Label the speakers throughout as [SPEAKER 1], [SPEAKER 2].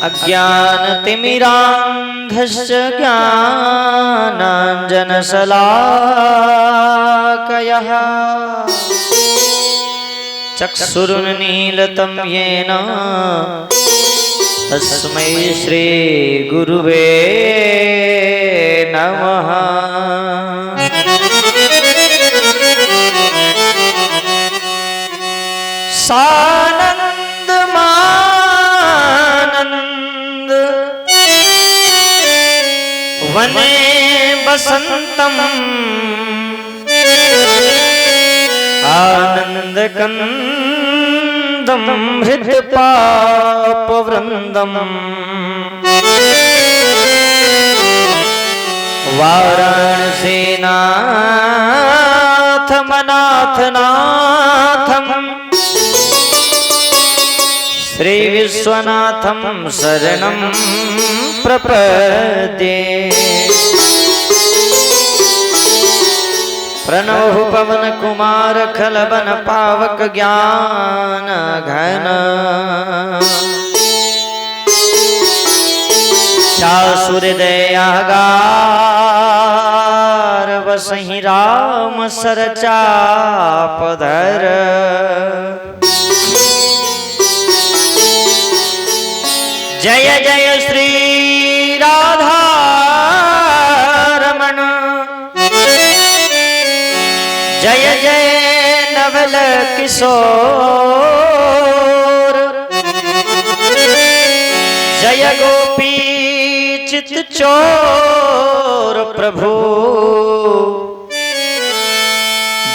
[SPEAKER 1] अज्ञानतिमिरान्धस्य ज्ञानाञ्जनशलाकयः चक्षुरुन्मीलितं येन तस्मै श्रीगुरुवे नमः। सानंद मानंद वने बसंतम आनंद कंदम हृदय पाप वृंदम वाराणसी नाथ मनाथ नाथम श्री विश्वनाथम शरणं प्रपद्ये। प्रणव पवन कुमार खलबन पावक ज्ञान घन चासुरदयागार वसहि राम सरचापधर। जय जय श्री राधा रमण जय जय नवल किशोर जय गोपी चित चोर प्रभु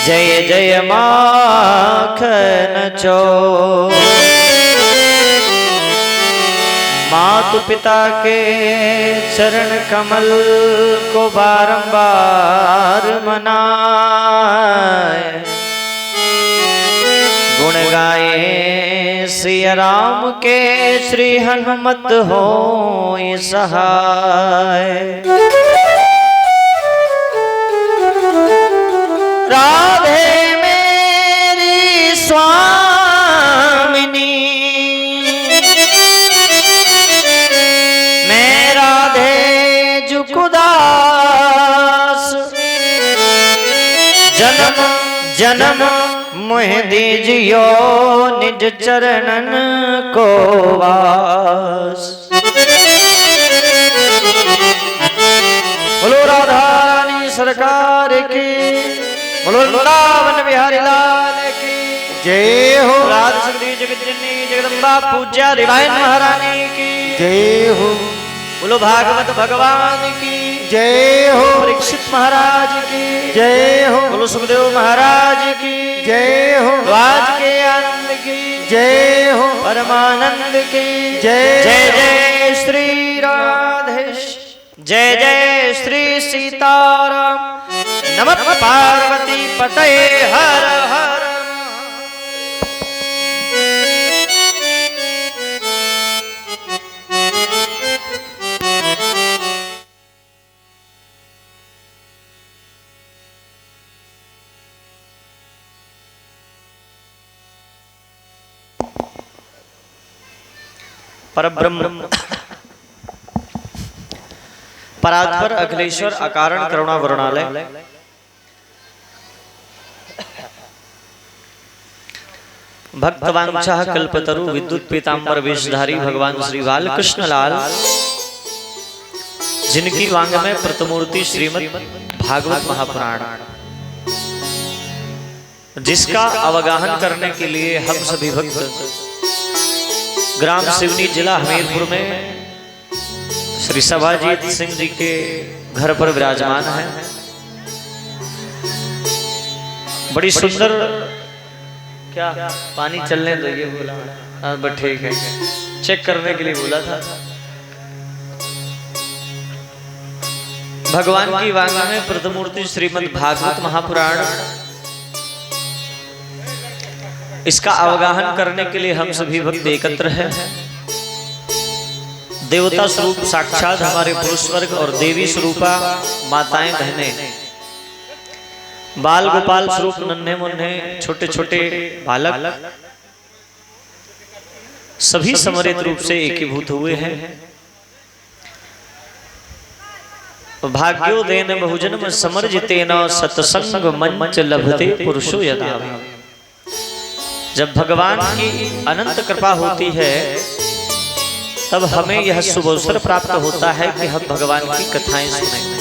[SPEAKER 1] जय जय माखन चोर। मातु पिता के चरण कमल को बारंबार मनाए गुण गाए सिया राम के श्री हनुमत होय सहाय। राधे मेरी स्वामिनी जन्म जन्म मोह दीजियो निज चरणन को वास। बोलो राधा रानी सरकार की, बोलो वृंदावन बिहारी लाल की जय हो। राधा सगरी जगत जननी जगदम्बा पूज्या देवायन महारानी की जय हो। बोलो भागवत भगवान की जय हो। परीक्षित महाराज की जय हो। बोलो सुखदेव महाराज की जय हो। राज के आनंद की जय हो। परमानंद की जय। जय जय श्री राधेश जय जय श्री सीताराम नमः पार्वती पतये हर हर। परब्रह्म परात्पर अखिलेश्वर अकारण करुणा वरुणालय भक्तवांछः कल्पतरु विद्युत पीतांबर वेशधारी भगवान श्री बालकृष्ण लाल जिनकी वांग में प्रतिमूर्ति श्रीमद् भागवत महापुराण जिसका अवगाहन करने के लिए हम सभी भक्त ग्राम सिवनी जिला हमीरपुर में श्री सभाजीत सिंह जी के घर पर विराजमान है। बड़ी सुंदर क्या पानी चलने दो ये बोला। हाँ ठीक है चेक करने के लिए बोला था। भगवान की वांग में प्रतिमूर्ति श्रीमद् भागवत महापुराण इसका अवगाहन करने के लिए हम सभी भक्त एकत्र हैं। देवता स्वरूप साक्षात हमारे पुरुष वर्ग और देवी स्वरूपा माताएं बहनें, बाल गोपाल स्वरूप नन्हे मुन्ने छोटे छोटे बालक सभी समरित रूप से एकीभूत हुए हैं। भाग्योदयन बहुजन्म समर्जितेन सत्संग मंच लभते पुरुषो यदा। जब भगवान की अनंत कृपा होती है तब हमें यह शुभ अवसर प्राप्त होता है कि हम भगवान की कथाएं सुनें।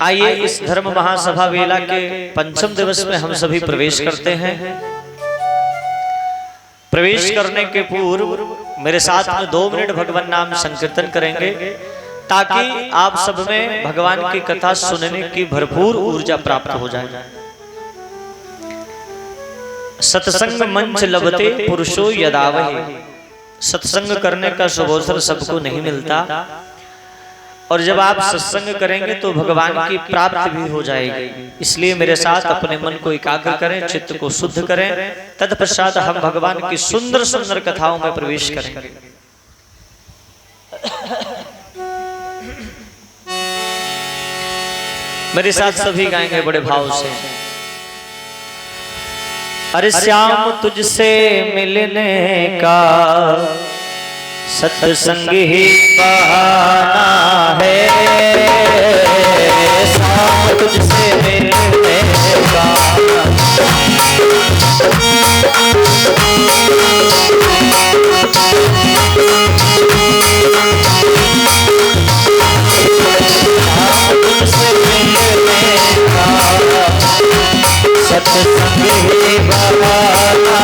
[SPEAKER 1] आइए इस धर्म महासभा वेला के पंचम दिवस में हम सभी प्रवेश करते हैं। प्रवेश करने के पूर्व मेरे साथ में 2 मिनट भगवान नाम संकीर्तन करेंगे ताकि आप सब में भगवान की कथा सुनने की भरपूर ऊर्जा प्राप्त हो जाए। सत्संग मंच लभते पुरुषो यदावहि। सत्संग करने का शुभ अवसर सबको नहीं मिलता और जब आप सत्संग करेंगे तो भगवान की प्राप्ति भी हो जाएगी। इसलिए मेरे साथ अपने मन को एकाग्र करें, चित्त को शुद्ध करें। तत्पश्चात हम भगवान की सुंदर सुंदर कथाओं में प्रवेश करेंगे। मेरे साथ सभी गाएंगे बड़े भाव से। अरे श्याम तुझसे मिलने का सत्संग ही बहाना है। श्याम तुझसे मिलने का सत्संग ही बहाना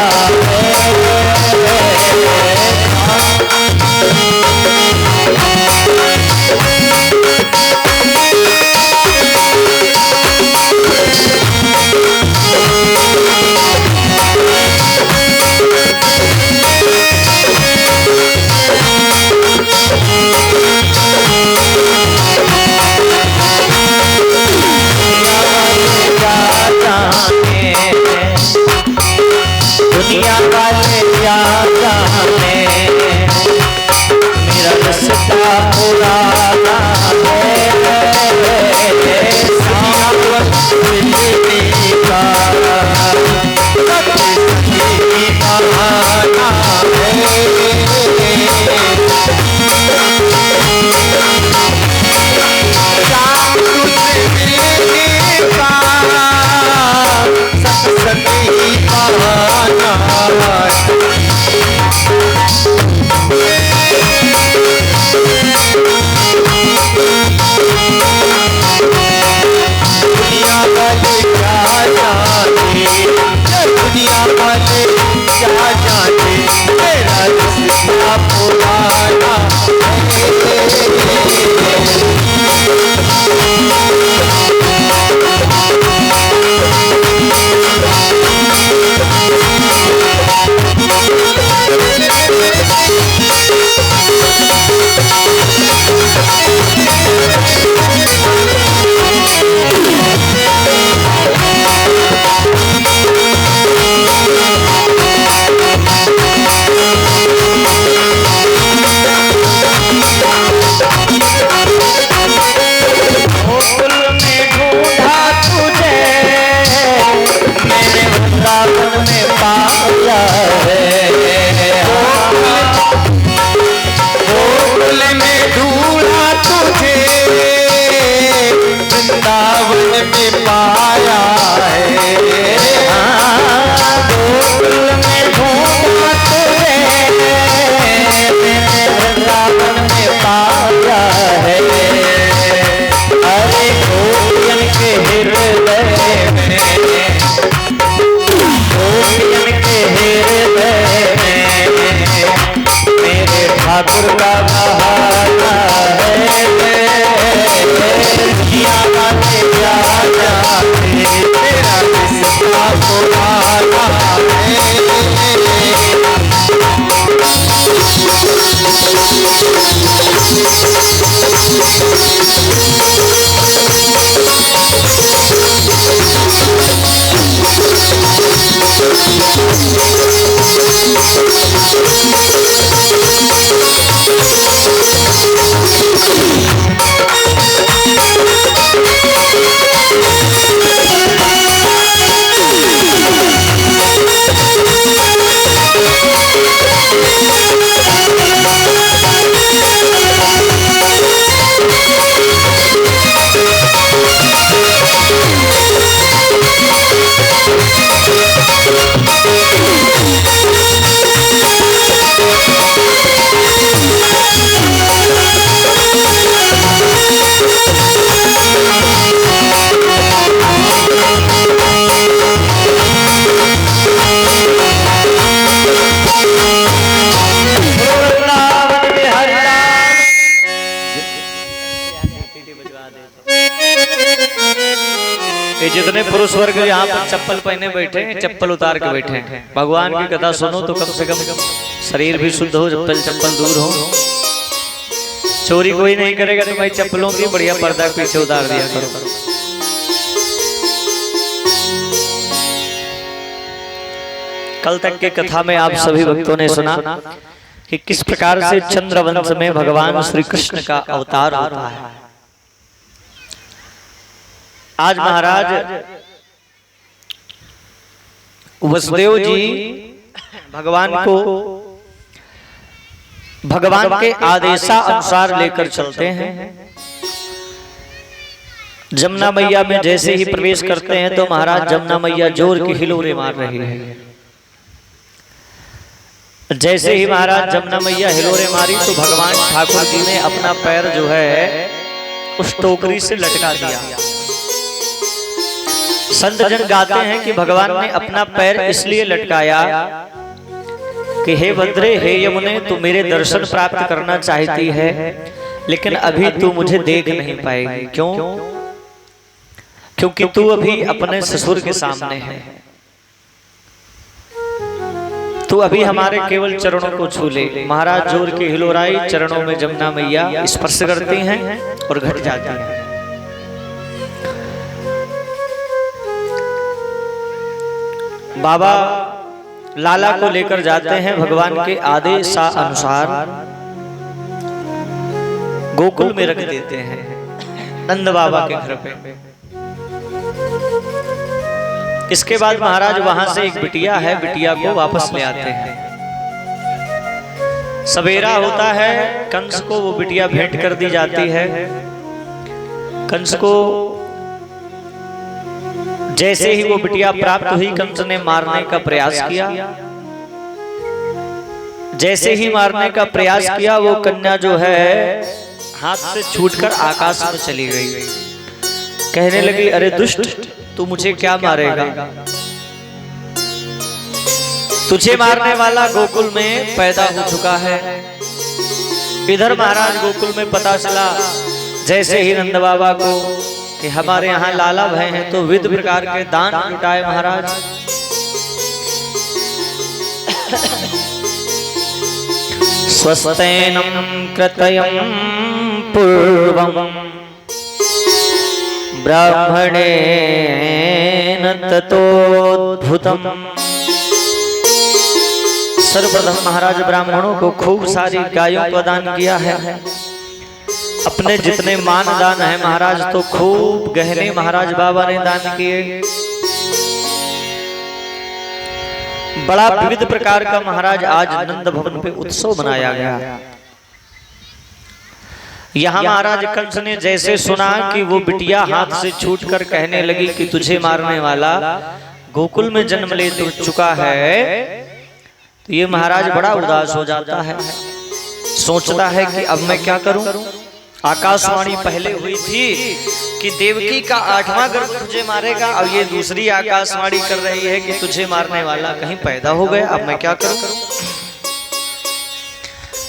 [SPEAKER 1] दुनिया वाले क्या जाने, मेरा रिश्ता पुराना ठाकुर का बहाना है। दुनिया वाले क्या जाने, तेरा रिश्ता पुराना है। स्वर्ग यहाँ पर चप्पल पहने बैठे हैं, चप्पल उतार के बैठे हैं। भगवान की कथा सुनो तो कम से कम शरीर भी शुद्ध हो, चप्पल दूर हो। चोरी कोई नहीं करेगा तो भाई चप्पलों की बढ़िया पर्दा पीछे उतार दिया करो। कल तक के कथा में आप सभी भक्तों ने सुना कि किस प्रकार से चंद्रवंश में भगवान श्री कृष्ण का अवतार होता है। आज महाराज वसुदेव जी भगवान के आदेशानुसार लेकर चलते हैं। जमुना मैया में जैसे ही प्रवेश करते हैं तो महाराज जमुना मैया जोर की हिलोरे मार रही है। जैसे ही महाराज जमुना मैया हिलोरे मारी तो भगवान ठाकुर जी ने अपना पैर जो है उस टोकरी से लटका दिया। संत जन गाते हैं कि भगवान ने अपना पैर इसलिए लटकाया कि हे भद्रे हे यमुने, तू मेरे दर्शन प्राप्त करना चाहती है लेकिन अभी तू मुझे देख नहीं पाएगी। क्यों? क्योंकि तू अभी अपने ससुर के सामने है। तू अभी हमारे केवल चरणों को छू ले। महाराज जोर की हिलोराई चरणों में जमुना मैया स्पर्श करती हैं और घट जाती हैं। बाबा लाला को लेकर जाते हैं भगवान के आदेशानुसार गोकुल में रख देते हैं नंद बाबा के घर पे। इसके बाद महाराज वहां से एक बिटिया है, बिटिया को वापस ले आते हैं। सवेरा होता है, कंस को वो बिटिया भेंट कर दी जाती है। कंस को जैसे ही वो बिटिया प्राप्त हुई कंस ने मारने का प्रयास किया। जैसे ही मारने का प्रयास किया वो कन्या जो है हाथ से छूटकर आकाश में चली गई। कहने लगी, अरे दुष्ट, तू मुझे क्या मारेगा? तुझे मारने वाला गोकुल में पैदा हो चुका है। इधर महाराज गोकुल में पता चला जैसे ही नंद बाबा को कि हमारे यहाँ लाला भय हैं तो विविध प्रकार के दान लुटाए महाराज। स्वस्तेनं कृतयं पूर्वं ब्राह्मणेन ततोद्भुतम्। सर्वप्रथम महाराज ब्राह्मणों को खूब सारी गायों का दान किया है। अपने जितने मान दान है महाराज तो खूब गहने महाराज बाबा ने दान किए। बड़ा विविध प्रकार का महाराज आज नंद भवन पे उत्सव मनाया गया। यहाँ महाराज कंस ने जैसे सुना कि वो बिटिया हाथ से छूटकर कहने लगी कि तुझे मारने वाला गोकुल में जन्म ले चुका है, तो ये महाराज बड़ा उदास हो जाता है। सोचता है कि अब मैं क्या करूं। आकाशवाणी पहले हुई थी कि देवकी का 8वां गर्भ तुझे मारेगा, अब ये दूसरी आकाशवाणी कर रही है कि तुझे मारने वाला कहीं पैदा हो गया, अब मैं क्या करूं।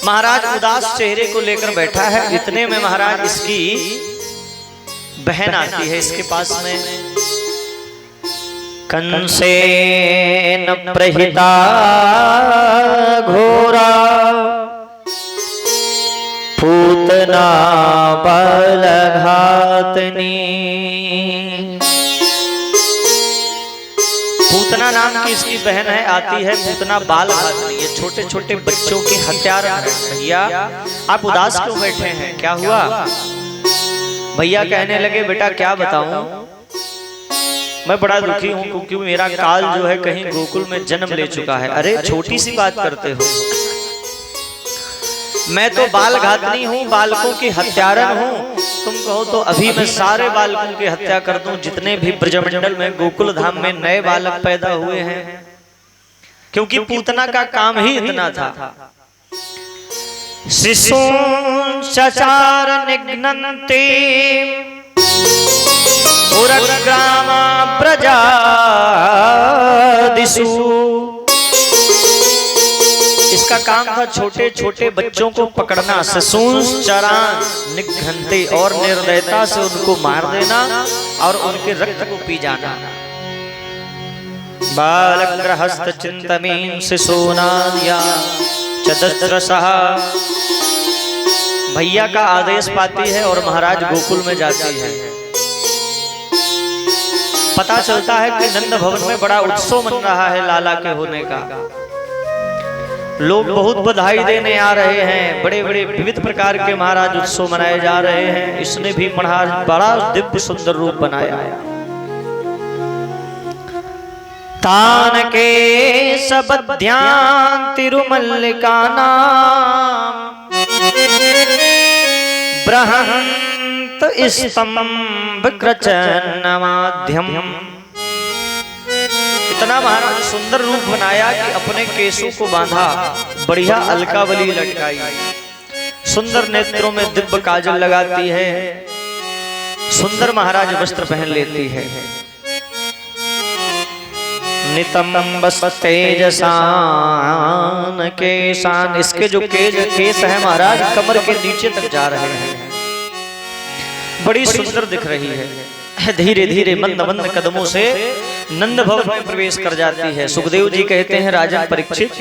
[SPEAKER 1] महाराज उदास चेहरे को लेकर बैठा है। इतने में महाराज इसकी बहन आती है इसके पास में। कंसेन प्रहिता घोरा पूतना बलघातनी। पूतना नाम की इसकी बहन है, आती है। पूतना बाल घातनी, ये छोटे छोटे बच्चों के हत्यारा है। भैया आप उदास क्यों बैठे हैं, क्या हुआ? भैया कहने लगे, बेटा क्या बताऊं, मैं बड़ा दुखी हूं क्योंकि मेरा काल जो है कहीं गोकुल में जन्म ले चुका है। अरे छोटी सी बात करते हो, मैं तो बाल घातनी हूँ, बालकों की हत्यारन हूँ। तुम कहो तो अभी मैं सारे बालकों की हत्या कर दूं जितने भी ब्रजमंडल में गोकुल धाम में नए बालक पैदा हुए हैं, क्योंकि पूतना का काम ही इतना था। शिशून् चचार निघ्नन्ति पुरग्रामा प्रजादिषु। इसका काम था छोटे छोटे बच्चों को पकड़ना, शिशूंश्चरान् निघ्नन्ति, और निर्दयता से उनको मार देना और उनके रक्त को पी जाना। बालग्रहस्थ चिंतमीन शिशूनाद्या चदस्रसः। भैया का आदेश पाती है और महाराज गोकुल में जाती है। पता चलता है कि नंद भवन में बड़ा उत्सव मन रहा है लाला के होने का। लोग बहुत बधाई देने आ रहे हैं, बड़े बड़े विविध प्रकार के महाराज उत्सव मनाए जा रहे हैं। इसने भी महाराज बड़ा दिव्य सुंदर रूप बनाया है। तान के सब ध्यान तिरुमल्लिका नाम बृहंत स्तंभ कृचन माध्यम। इतना महाराज सुंदर रूप बनाया कि अपने केशों को बांधा, बढ़िया अलकावली लटकाई, सुंदर नेत्रों में दिव्य काजल लगाती है, सुंदर महाराज वस्त्र पहन लेती है। नितंबस तेजसान केशान, इसके जो केस है महाराज कमर के नीचे तक जा रहे हैं, बड़ी सुंदर दिख रही है। धीरे धीरे मंद मंद कदमों से नंद भवन में प्रवेश कर जाती है। सुखदेव जी कहते हैं राजन परीक्षित,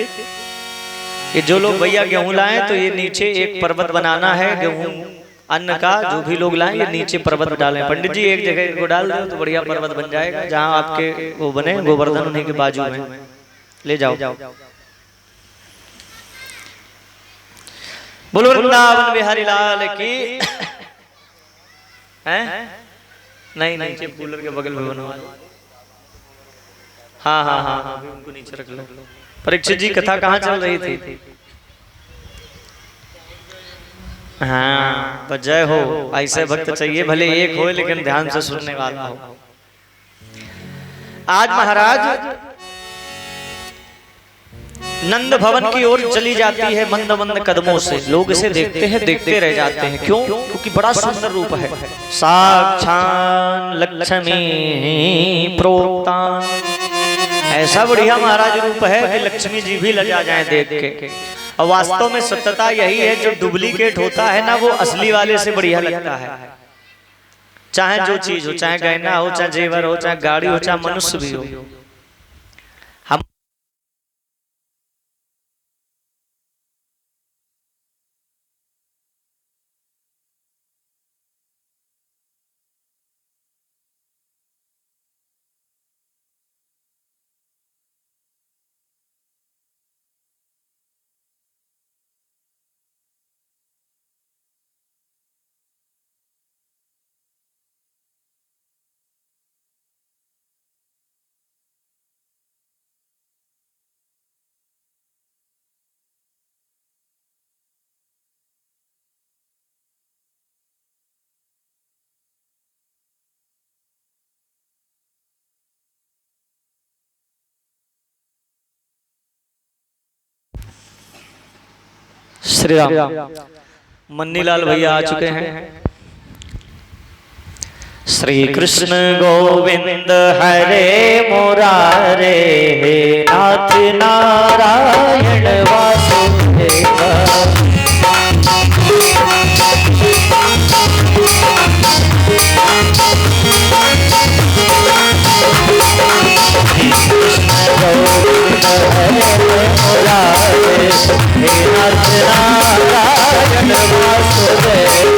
[SPEAKER 1] ये जो लोग भैया गेहूं लाएं तो ये नीचे एक पर्वत बनाना है, गेहूं अन्न का जो भी लोग लाएं ये नीचे पर्वत डालें। पंडित जी एक जगह को डाल दो तो बढ़िया पर्वत बन जाएगा, जहां आपके वो बने गोवर्धन उन्हीं के बाजू में ले जाओ। बोलो वृंदावन बिहारी लाल की। हैं नहीं नीचे कूलर के बगल में बनवा। हाँ हाँ हाँ हाँ उनको नीचे रख लो। परीक्षित जी कथा कहाँ चल रही थी? हाँ जय हो। ऐसे भक्त चाहिए, भले एक हो लेकिन ध्यान से सुनने वाला हो। आज महाराज नंद भवन की ओर चली जाती है मंद मंद कदमों से। लोग इसे देखते हैं, देखते रह जाते हैं। क्यों? क्योंकि बड़ा सुंदर रूप है। साक्षात लक्ष्मी प्रोक्ता, ऐसा बढ़िया महाराज रूप है कि लक्ष्मी जी भी लजा जाए देख के। और वास्तव में सत्यता यही है, जो डुप्लीकेट होता है ना वो असली वाले से बढ़िया लगता है। चाहे जो चीज हो, चाहे गहना हो, चाहे जेवर हो, चाहे गाड़ी हो, चाहे मनुष्य भी हो। हम श्री राम मन्नीलाल भैया आ चुके हैं। श्री कृष्ण गोविंद हरे मुरारे, नाथ नारायण वासुदेव। नारायण वासुदेव।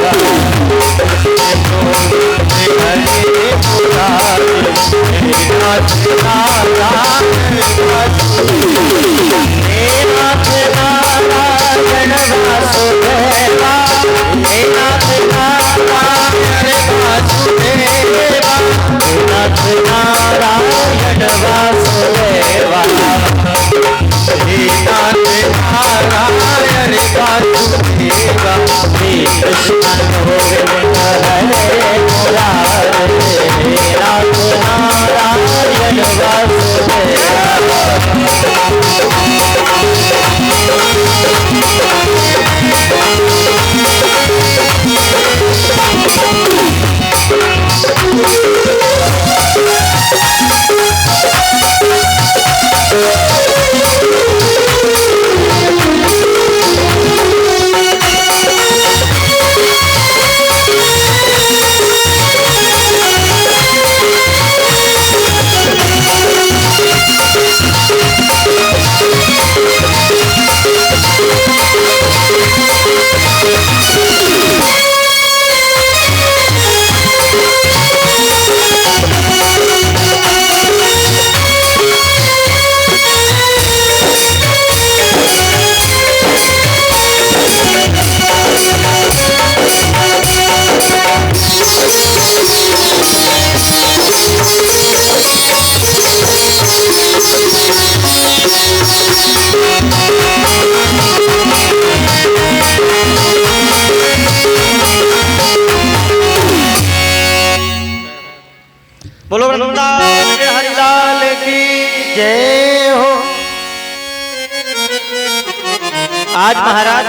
[SPEAKER 1] आज महाराज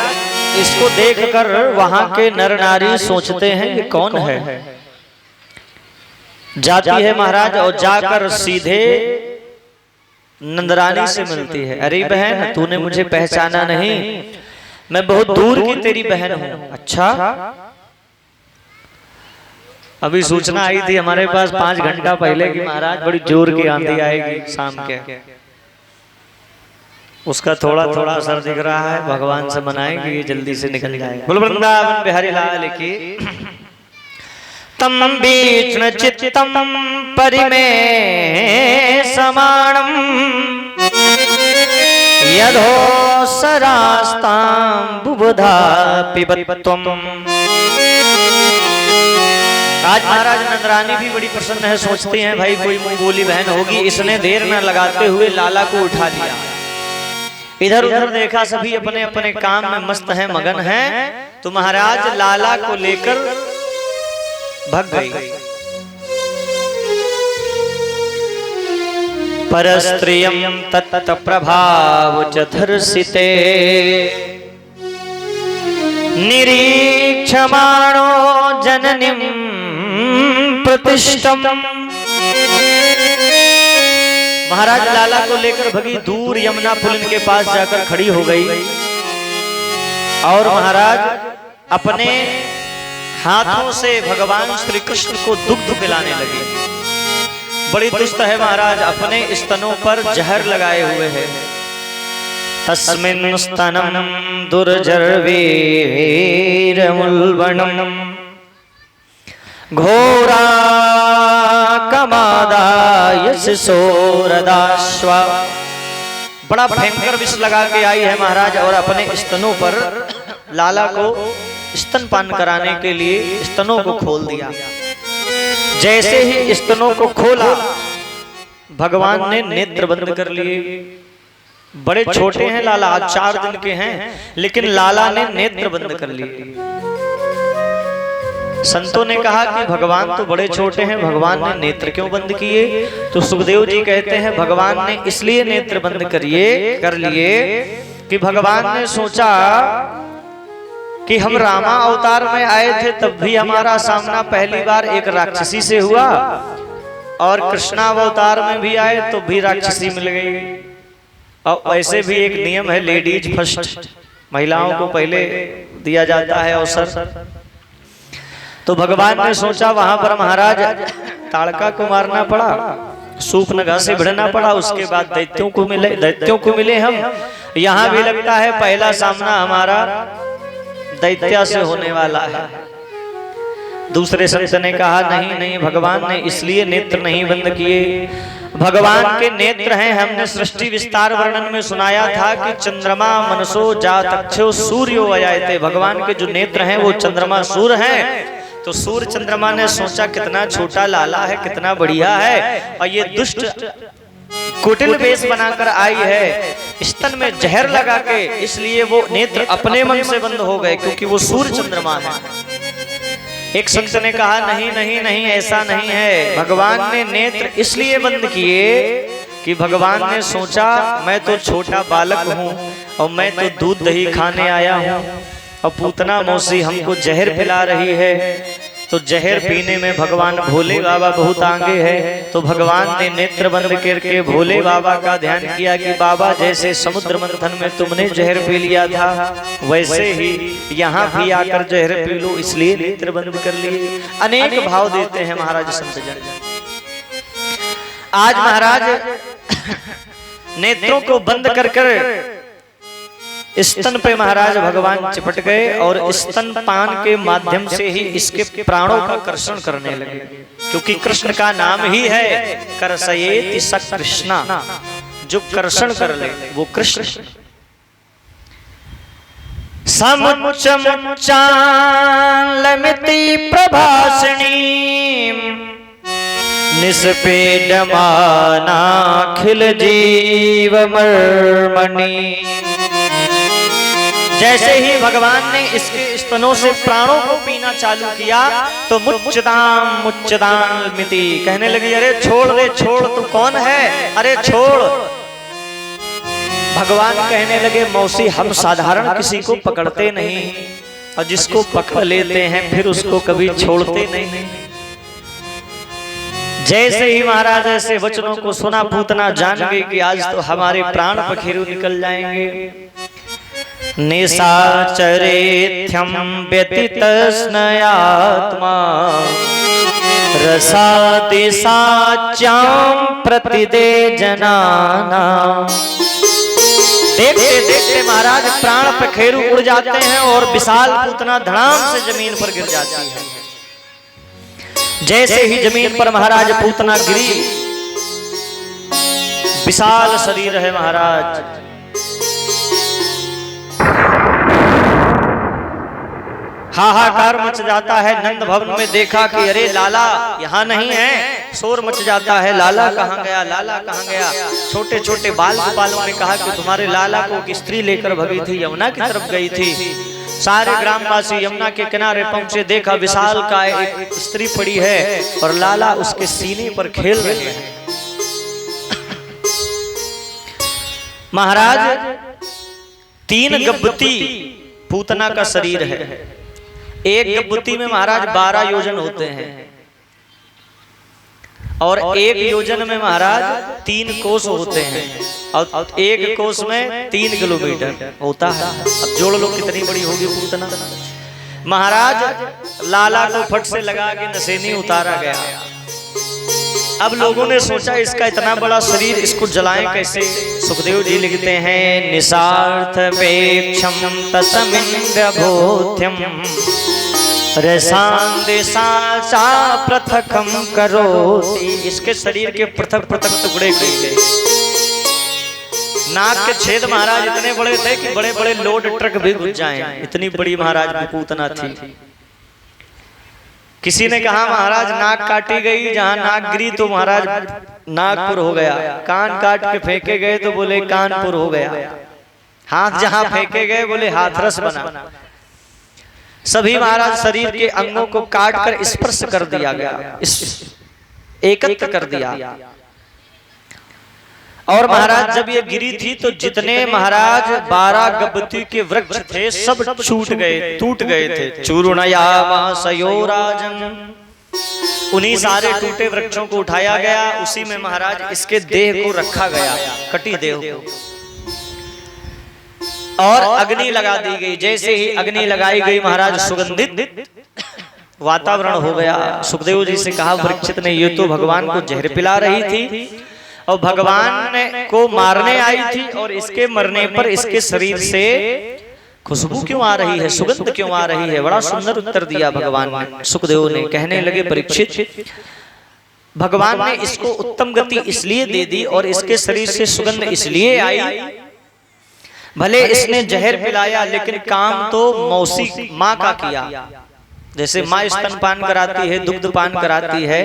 [SPEAKER 1] इसको देखकर वहां के नर नारी सोचते हैं ये कौन है। जाती है महाराज और जाकर सीधे नंदरानी से मिलती है। अरे बहन, तूने मुझे पहचाना नहीं, मैं बहुत दूर की तेरी बहन हूं। अच्छा, अभी सूचना आई थी हमारे पास 5 घंटा पहले कि महाराज बड़ी जोर की आंधी आएगी शाम के। उसका थोड़ा थोड़ा असर दिख रहा है, भगवान से मनाएंगे ये जल्दी से निकल जाएगा। बोल वृंदावन बिहारी लाल की। तम बीक्ष्ण चित्तम परिमे समाणम यदो सरास्तां बुबुधा पिबत्वम। आज महाराज नंदरानी भी बड़ी प्रसन्न है, सोचती हैं भाई कोई मुंह बोली बहन होगी। इसने देर न लगाते हुए लाला को उठा लिया। इधर उधर देखा, सभी अपने अपने काम में मस्त हैं, मगन हैं। तो महाराज लाला को लेकर भाग गई। परस्त्रियं तत्त प्रभाव चधर्सिते निरीक्षमाणो जननीं प्रतिष्ठम। महाराज लाला को लेकर भगी, दूर यमुना पुलिन के पास जाकर खड़ी हो गई और महाराज अपने हाथों से भगवान श्री कृष्ण को दुग्ध पिलाने लगे। बड़ी दुष्ट है महाराज, अपने स्तनों पर जहर लगाए हुए है। तस्मिन् स्तनम दुर्जर्वीरमुल्बणम घोरा कमादाय शिशोरदाश्वा। बड़ा भयंकर विष लगा के आई है महाराज और अपने स्तनों पर लाला को स्तनपान कराने के लिए स्तनों को खोल दिया। जैसे ही स्तनों को खोला, भगवान ने नेत्र बंद कर लिए। बड़े छोटे हैं लाला, आज 4 दिन के हैं, लेकिन लाला ने नेत्र बंद कर लिए। संतों ने कहा कि भगवान तो बड़े छोटे हैं, भगवान ने नेत्र क्यों बंद किए? तो सुखदेव जी कहते हैं भगवान ने इसलिए नेत्र बंद कर लिए कि भगवान ने सोचा कि हम रामा अवतार में आए थे तब भी हमारा सामना पहली बार एक राक्षसी से हुआ, और कृष्णा अवतार में भी आए तो भी राक्षसी मिल गई। और वैसे भी एक नियम है, लेडीज फर्स्ट, महिलाओं को पहले दिया जाता है अवसर। तो भगवान ने सोचा वहां पर महाराज ताड़का को मारना पड़ा, सूपनगा से भिड़ना पड़ा, उसके बाद दैत्यों को मिले हम। यहाँ भी लगता है पहला सामना हमारा दैत्या से होने वाला है। दूसरे संत ने कहा नहीं नहीं, भगवान ने इसलिए नेत्र नहीं बंद किए। भगवान के नेत्र हैं, हमने सृष्टि विस्तार वर्णन में सुनाया था कि चंद्रमा मनसो जातक्षो सूर्यो अजायते। भगवान के जो नेत्र हैं वो चंद्रमा सूर्य हैं। तो सूर्य चंद्रमा ने सोचा कितना छोटा लाला है, कितना बढ़िया है, और ये दुष्ट कुटिल वेश बनाकर आई है, स्तन में जहर लगा के, इसलिए वो नेत्र अपने मन से बंद हो गए क्योंकि वो सूर्य चंद्रमा है। एक संत ने कहा नहीं नहीं नहीं, ऐसा नहीं है। भगवान ने नेत्र इसलिए बंद किए कि भगवान ने सोचा मैं तो छोटा बालक हूँ और मैं तो दूध दही खाने आया हूँ, और पूतना मौसी हमको जहर पिला रही है, तो जहर पीने में भगवान भोले बाबा बहुत आगे है। तो भगवान ने नेत्र बंद करके भोले बाबा का ध्यान किया कि बाबा जैसे समुद्र मंथन में तुमने जहर पी लिया था, वैसे ही यहाँ भी आकर जहर पी लो, इसलिए नेत्र बंद कर लिए। अनेक भाव देते हैं महाराज संत जन। आज महाराज नेत्रों को बंद कर स्तन पे महाराज भगवान चिपट गए और स्तन पान के माध्यम से ही इसके प्राणों का कर्षण करने लगे, क्योंकि कृष्ण का नाम ही है करसयेति स कृष्णा, जो कर्षण कर ले वो कृष्ण। समुच्चमुच्चालमिति प्रभाषिणी निष्पेदमानाखिल जीव मर्मणि। जैसे ही भगवान ने इसके स्तनों से प्राणों को पीना चालू किया तो मुच्चदाम मुच्चदाम मिति कहने लगी, अरे छोड़ दे छोड़, तू कौन है, अरे छोड़। भगवान कहने लगे मौसी हम साधारण किसी को पकड़ते नहीं, और जिसको पकड़ लेते हैं फिर उसको कभी छोड़ते नहीं। जैसे ही महाराज ऐसे वचनों को सुना, पूतना जान गई कि आज तो हमारे प्राण पखेरु निकल जाएंगे। निशाचरेथ्यम व्यतितस्नयात्मा रसादिशाच्याम प्रतिदे जनाना। देखते देखते महाराज प्राण पखेरु उड़ जाते हैं और विशाल पूतना धड़ाम से जमीन पर गिर जाती है। जैसे ही जमीन पर महाराज पूतना गिरी, विशाल शरीर है महाराज, हाहाकार मच जाता है। नंद भवन में देखा कि अरे लाला यहाँ नहीं है, शोर मच जाता है, लाला कहाँ गया, लाला कहाँ गया। छोटे छोटे बाल गोपालों ने कहा कि तुम्हारे लाला को एक स्त्री लेकर भगी थी, यमुना की तरफ गई थी। सारे ग्रामवासी यमुना के किनारे पहुंचे, देखा विशाल का एक स्त्री पड़ी है और लाला उसके सीने पर खेल रहे हैं। महाराज 3 गब्बती पूतना का शरीर है। एक गब्बती में महाराज 12 योजन होते हैं और एक योजन में महाराज 3 कोस होते हैं और एक कोस में 3 किलोमीटर होता है। अब जोड़ लो कितनी बड़ी होगी पूतना। महाराज लाला को फट से लगा के नसेनी उतारा गया। अब लोगों ने सोचा इसका इतना बड़ा शरीर, इसको जलाएं कैसे। सुखदेव जी लिखते हैं निसार्थ पेक्षम तस्मिन्द्र भूत्यम रसांदेशा पृथकम करोति। इसके शरीर के पृथक पृथक टुकड़े किए गए। नाक के छेद महाराज इतने बड़े थे कि बड़े बड़े लोड ट्रक भी घुस जाएं, इतनी बड़ी महाराज की पूतना थी। किसी ने कहा महाराज नाक काटी गई, जहां नाक गिरी तो महाराज नागपुर हो गया। कान काट के फेंके गए तो बोले कानपुर हो गया। हाथ जहां फेंके गए बोले हाथरस बना। सभी महाराज शरीर के अंगों को काट कर स्पर्श कर दिया गया, एकत्र कर दिया। और महाराज जब ये गिरी थी तो जितने महाराज 12 गब्बती के वृक्ष थे सब छूट गए, टूट गए थे। चूर्णयामासयो राजन, उन्हीं सारे टूटे वृक्षों को उठाया गया। उसी में महाराज इसके देह को रखा गया, कटी देह को, और अग्नि लगा दी गई। जैसे ही अग्नि लगाई गई महाराज सुगंधित वातावरण हो गया। सुखदेव जी से कहा परीक्षित ने ये तो भगवान को जहर पिला रही थी और भगवान को मारने आई थी, और इसके मरने पर इसके शरीर से खुशबू क्यों आ रही है, सुगंध क्यों आ रही है। बड़ा सुंदर उत्तर दिया भगवान ने। सुखदेव ने कहने लगे परीक्षित भगवान ने इसको उत्तम गति इसलिए दे दी और इसके शरीर से सुगंध इसलिए आई, भले इसने जहर पिलाया लेकिन काम तो मौसी माँ का किया। जैसे माँ स्तनपान कराती है, दुग्ध पान कराती है,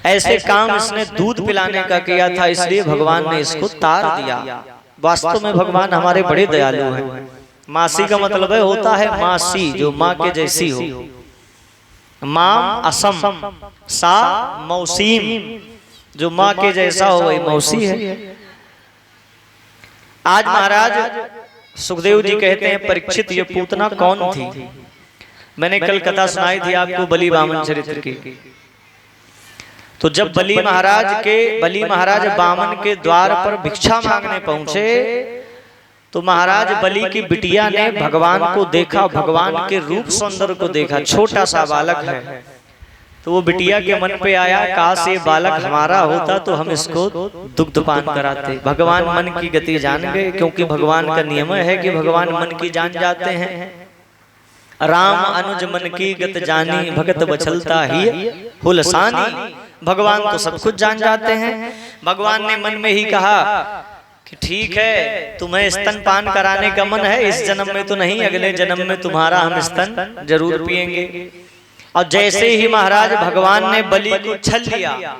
[SPEAKER 1] ऐसे काम इसने दूध पिलाने का किया था, इसलिए भगवान ने इसको तार दिया। वास्तव में भगवान हमारे बड़े दयालु हैं। मासी का मतलब है होता है मासी, जो माँ के जैसी हो। माँ असम, सा मौसीम, जो माँ के जैसा हो वही मौसी है। आज महाराज सुखदेव जी कहते हैं परीक्षित ये पूतना कौन थी। मैंने कल कथा सुनाई थी आपको बलि बामन चरित्र की। तो जब बलि महाराज बामन के द्वार पर भिक्षा मांगने पहुंचे तो महाराज बलि की बिटिया ने भगवान को देखा, भगवान के रूप सौंदर्य को देखा। छोटा सा बालक है तो वो बिटिया के मन पे आया, काश ये बालक हमारा होता तो हम इसको दुग्ध पान कराते। भगवान मन की गति जान गए, क्योंकि भगवान का नियम है कि भगवान मन की जान जाते हैं। राम अनुज मन की गत जानी, भगत बछलता ही हुलसानी। भगवान तो सब कुछ जान जाते हैं। भगवान ने मन में ही कहा कि ठीक है, तुम्हें स्तनपान कराने का मन है, इस जन्म में तो नहीं, अगले जन्म में तुम्हारा हम स्तन जरूर पिएंगे। और जैसे ही महाराज भगवान ने बलि को छल लिया,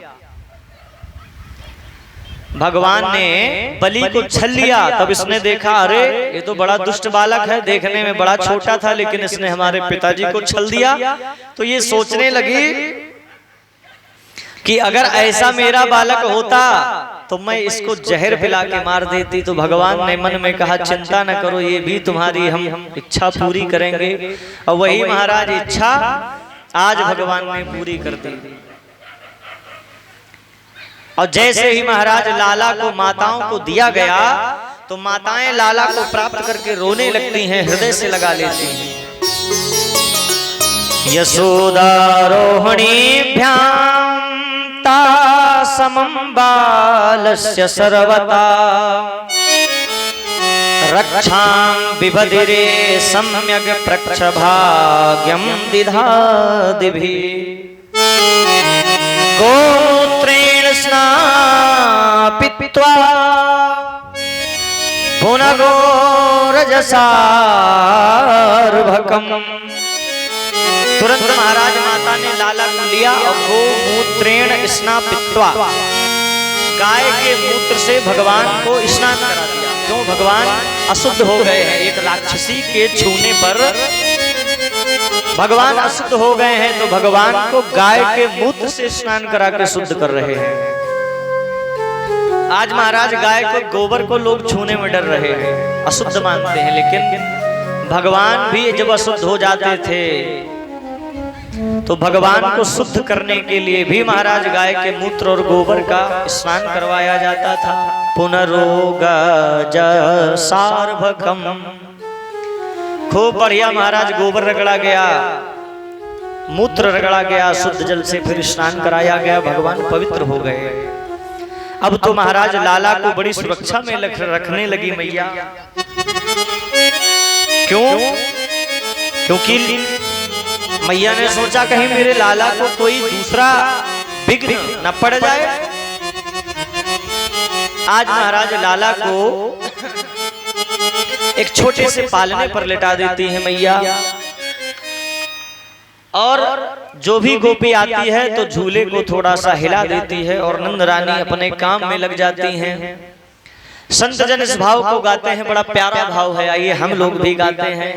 [SPEAKER 1] भगवान ने बलि को छल लिया, तब इसने देखा अरे ये तो बड़ा दुष्ट बालक है, देखने में बड़ा छोटा था लेकिन इसने हमारे पिताजी को छल दिया। तो ये सोचने लगी कि अगर ऐसा मेरा बालक होता तो मैं इसको जहर पिला के मार देती। तो भगवान ने मन में कहा चिंता न करो, ये भी तुम्हारी हम इच्छा पूरी करेंगे। और वही महाराज इच्छा आज भगवान ने पूरी कर दी। और जैसे ही महाराज लाला को माताओं को दिया गया तो माताएं लाला को प्राप्त करके रोने लगती हैं, हृदय से लगा लेती हैं। यशोदारोहिणीभ्यां तासमं बालस्य सर्वता रक्षां बिभदिरे सम्यग् प्रक्षभाग्यं दिधादिभिः। गोमूत्रेण स्नापित्वा पुनगोरजसार्भकम्। तुरंत महाराज माता ने लाला को लिया और गोमूत्रेण स्नापित्वा, गाय के मूत्र से भगवान को स्नान करा दिया। क्यों? भगवान अशुद्ध हो गए हैं, एक राक्षसी के छूने पर भगवान अशुद्ध हो गए हैं, तो भगवान को गाय के मूत्र से स्नान करा के शुद्ध कर रहे हैं। आज महाराज गाय को गोबर को लोग छूने में डर रहे हैं, अशुद्ध मानते हैं, लेकिन भगवान भी जब अशुद्ध हो जाते थे तो भगवान को शुद्ध करने के लिए भी महाराज गाय के मूत्र और गोबर का स्नान करवाया जाता था। पुनरोगजसार्भकम्, खूब बढ़िया महाराज गोबर रगड़ा गया, मूत्र रगड़ा गया, शुद्ध जल से फिर स्नान कराया गया, भगवान पवित्र हो गए। अब तो महाराज लाला को बड़ी सुरक्षा में रखने लगी मैया। क्यों? क्योंकि मैया ने सोचा कहीं मेरे लाला को कोई दूसरा विघ्न न पड़ जाए। आज महाराज लाला को एक छोटे से पालने पर लेटा देती है मैया, और जो भी गोपी आती है तो झूले को थोड़ा सा हिला देती है और नंद रानी अपने काम में लग जाती हैं। संत जन इस भाव को गाते हैं, बड़ा प्यारा भाव है, आइए हम लोग भी गाते हैं।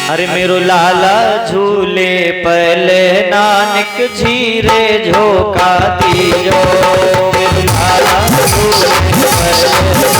[SPEAKER 1] अरे मेरो लाला झूले पहले नानक झीरे झोका दीजो, मेरो लाला झूले पहले नानक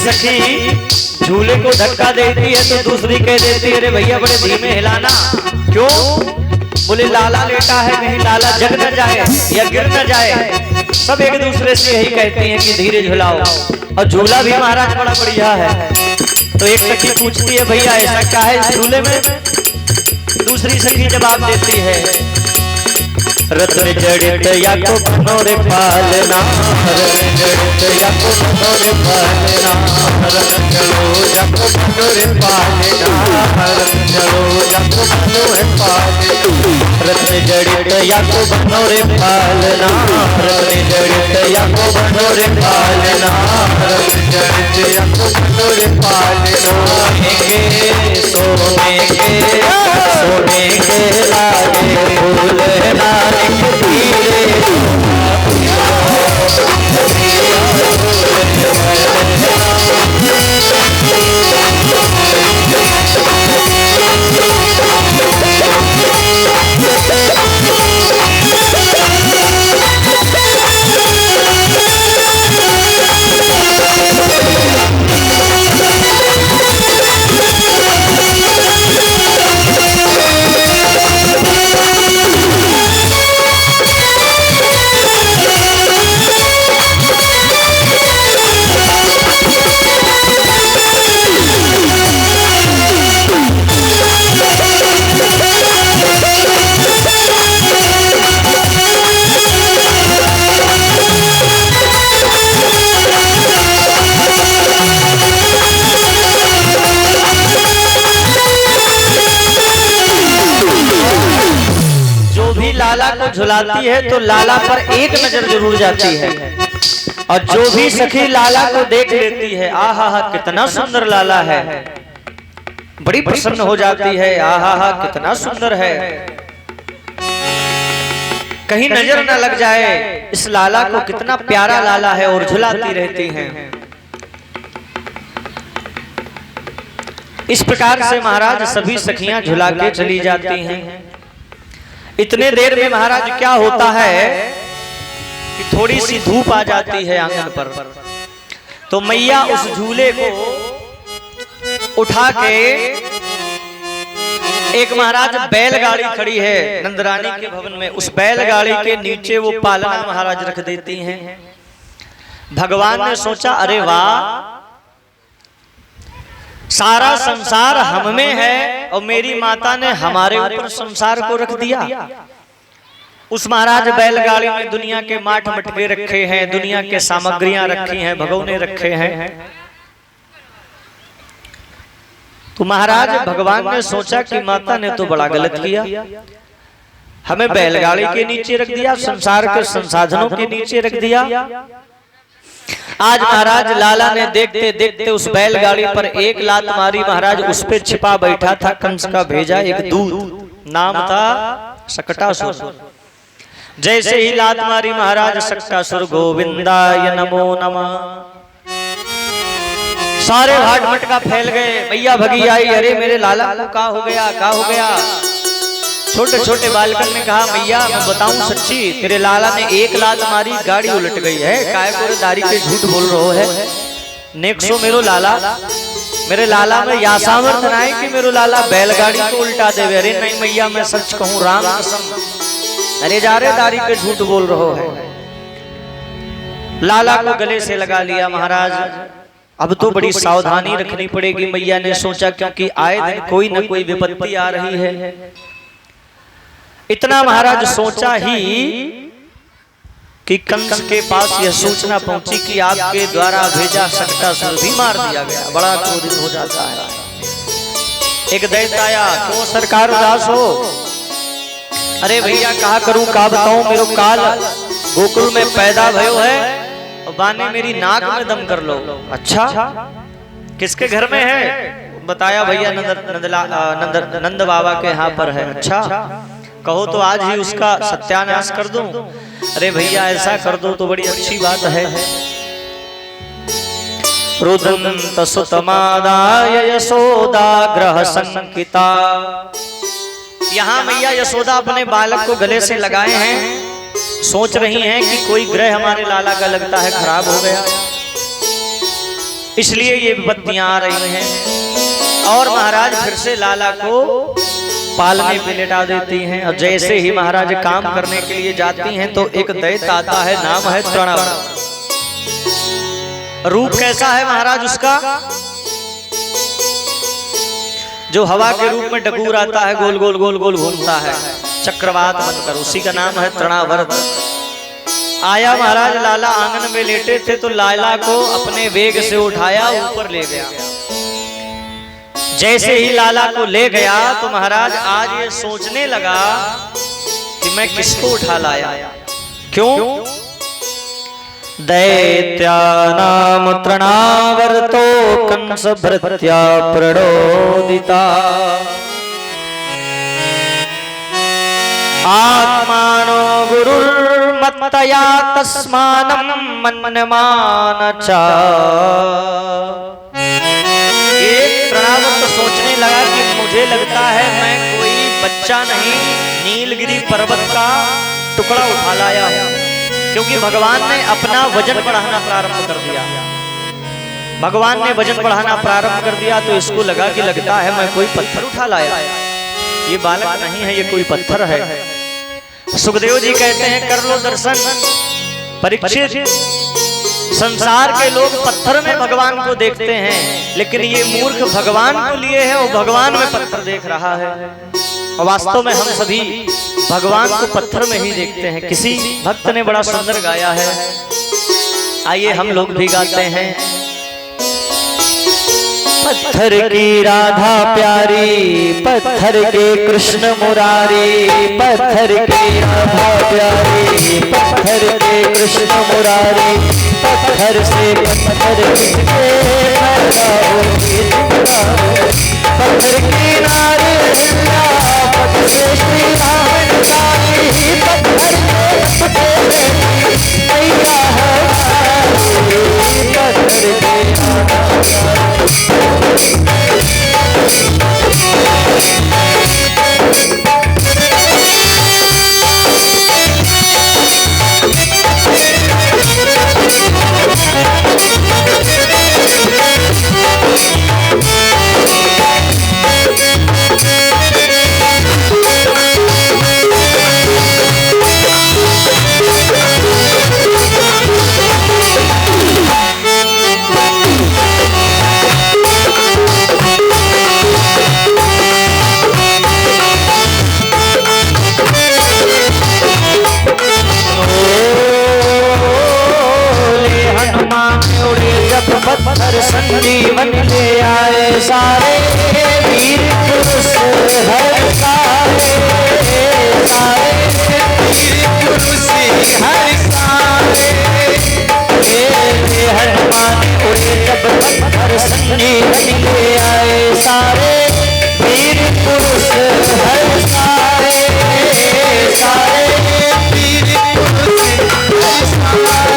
[SPEAKER 1] सखी झूले को धक्का देती है तो दूसरी कह देती है अरे भैया बड़े धीमे हिलाना। क्यों? बोले लाला लेटा है, कहीं लाला जग न जाए या गिर न जाए। सब एक दूसरे से यही कहते हैं कि धीरे झुलाओ। और झूला भी महाराज बड़ा बढ़िया है। तो एक सखी पूछती है भैया ऐसा क्या है इस झूले में? दूसरी सखी जवाब देती है रत्न जड़ित याको बनोरे पालना, रत्न जड़ित याको बनोरे पालना, रत्न चलो याको बनोरे पालना, रत्न चलो याको बनोरे पालना, रत्न जड़ित याको बनोरे पालना, रत्न जड़ित याको बनोरे पालना, रत्न जड़ित याको बनोरे पालना। सोने के लागे फूल नानक धीरे लाला को झुलाती है तो लाला पर एक नजर जरूर जाती है, और जो भी सखी लाला को देख लेती है, आहा हा कितना सुंदर लाला है, बड़ी प्रसन्न हो जाती है, आहा हा कितना सुंदर है। कहीं नजर न लग जाए इस लाला को, कितना प्यारा लाला है, और झुलाती रहती हैं। इस प्रकार से महाराज सभी सखियां झुला के चली जाती हैं। इतने देर में महाराज क्या होता है कि थोड़ी सी धूप आ जाती है आंगन पर, तो मैया उस झूले को उठा के, एक महाराज बैलगाड़ी खड़ी है नंदरानी के भवन में, उस बैलगाड़ी के नीचे वो पालना महाराज रख देती हैं। भगवान ने सोचा अरे वाह, सारा संसार हम में है और मेरी माता ने हमारे ऊपर संसार को रख दिया। उस महाराज बैलगाड़ी में दुनिया के माठ मटके रखे हैं, दुनिया के सामग्रियां रखी हैं, भगोने रखे हैं। तो महाराज भगवान ने सोचा कि माता ने तो बड़ा गलत किया, हमें बैलगाड़ी के नीचे रख दिया, संसार के संसाधनों के नीचे रख दिया। आज महाराज लाला ने देखते देखते उस बैलगाड़ी पर एक लात मारी, महाराज उस पे छिपा बैठा था कंस का भेजा एक दूत, नाम था शकटासुर। जैसे ही लात मारी महाराज, शकटासुर गोविंदाय नमो नमः, सारे भाट मटका फैल गए। भैया भगी आई, अरे मेरे लाला को क्या हो गया, क्या हो गया। छोटे छोटे बालकन ने कहा मैया मैं बताऊं सच्ची, तेरे लाला ने एक लात मारी, गाड़ी उलट गई है, काय को दारी के झूठ बोल रहो है। नेक्सो मेरो लाला, मेरे लाला में या सामर्थ्य ना है कि मेरो लाला बैलगाड़ी को उल्टा देवे। अरे नहीं मैया मैं सच कहूं, राम कसम, अरे जा रे दारी के झूठ बोल रहो है। लाला को गले से लगा लिया महाराज, अब तो बड़ी सावधानी रखनी पड़ेगी। मैया ने सोचा क्योंकि आए दिन कोई न कोई विपत्ति आ रही है। इतना महाराज सोचा ही कि कंस के पास यह सूचना पहुंची कि आपके द्वारा भेजा शकटासुर भी मार दिया गया। बड़ा क्रोधित हो जाता है। एक दैत्य आया, क्यों सरकार उदास हो। अरे भैया कहा करूं का बताऊं, मेरो काल गोकुल में पैदा भयो है और बाने मेरी नाक में दम कर लो। अच्छा किसके घर में है, बताया भैया नंद बाबा के यहाँ पर है। अच्छा कहो तो आज ही उसका सत्यानाश कर दूं। अरे भैया ऐसा कर दो तो बड़ी अच्छी बात है। रुदंत सुतमादाय यशोदा ग्रह संकिता, यहाँ मैया यशोदा अपने बालक को गले से लगाए हैं, सोच रही हैं कि कोई ग्रह हमारे लाला का लगता है खराब हो गया, इसलिए ये विपत्तियां आ रही हैं। और महाराज फिर से लाला को पालने पे लेटा देती हैं। और जैसे ही महाराज काम करने के लिए जाती हैं तो एक दैत्य आता है, नाम है तृणव। रूप कैसा है महाराज उसका, जो हवा के रूप में डगूर आता है, गोल गोल गोल गोल घूमता है। चक्रवात बनकर, उसी का नाम है तृणावर्त। आया महाराज, लाला आंगन में लेटे थे तो लाला को अपने वेग से उठाया, ऊपर ले गया। जैसे ही लाला को ले गया तो महाराज आज ये सोचने लगा कि मैं किसको उठा लाया। क्यों? दैत्यानाम तृणावर्तो कंस भृत्या प्रणोदिता, आत्मानो गुरुर्मत्तया तस्मानं मन्यमान च। एक तृणावर्त सोचने लगा कि मुझे लगता है मैं कोई बच्चा नहीं, नीलगिरी पर्वत का टुकड़ा उठा लाया हूं, क्योंकि भगवान ने अपना वजन बढ़ाना प्रारंभ कर दिया। भगवान ने वजन बढ़ाना प्रारंभ कर दिया तो इसको लगा कि लगता है मैं कोई पत्थर उठा लाया। ये बालक नहीं है, ये कोई पत्थर है। सुखदेव जी कहते हैं कर लो दर्शन परीक्षित, संसार के लोग पत्थर में भगवान को देखते हैं, लेकिन ये मूर्ख भगवान को लिए है, वो भगवान में पत्थर देख रहा है। और वास्तव में हम सभी भगवान को पत्थर में ही देखते हैं। किसी भक्त ने बड़ा सुंदर गाया है, आइए हम लोग भी गाते हैं। पत्थर की राधा प्यारी, पत्थर के कृष्ण मुरारी, पत्थर की राधा प्यारी, पत्थर के कृष्ण मुरारी, पत्थर से पत्थर किसके पत्थर की नारी, पत्थर से श्री राम सारी, पत्थर के मैया हमारी, पत्थर के राधा पत्थर संजीवन ले आए सारे वीर पुरुष हर सारे, सारे वीर पुरुष हर सारे, हनुमान उड़े जब पत्थर संजीवन ले आए सारे वीर पुरुष हर सारे, सारे वीर पुरुष हर सारे।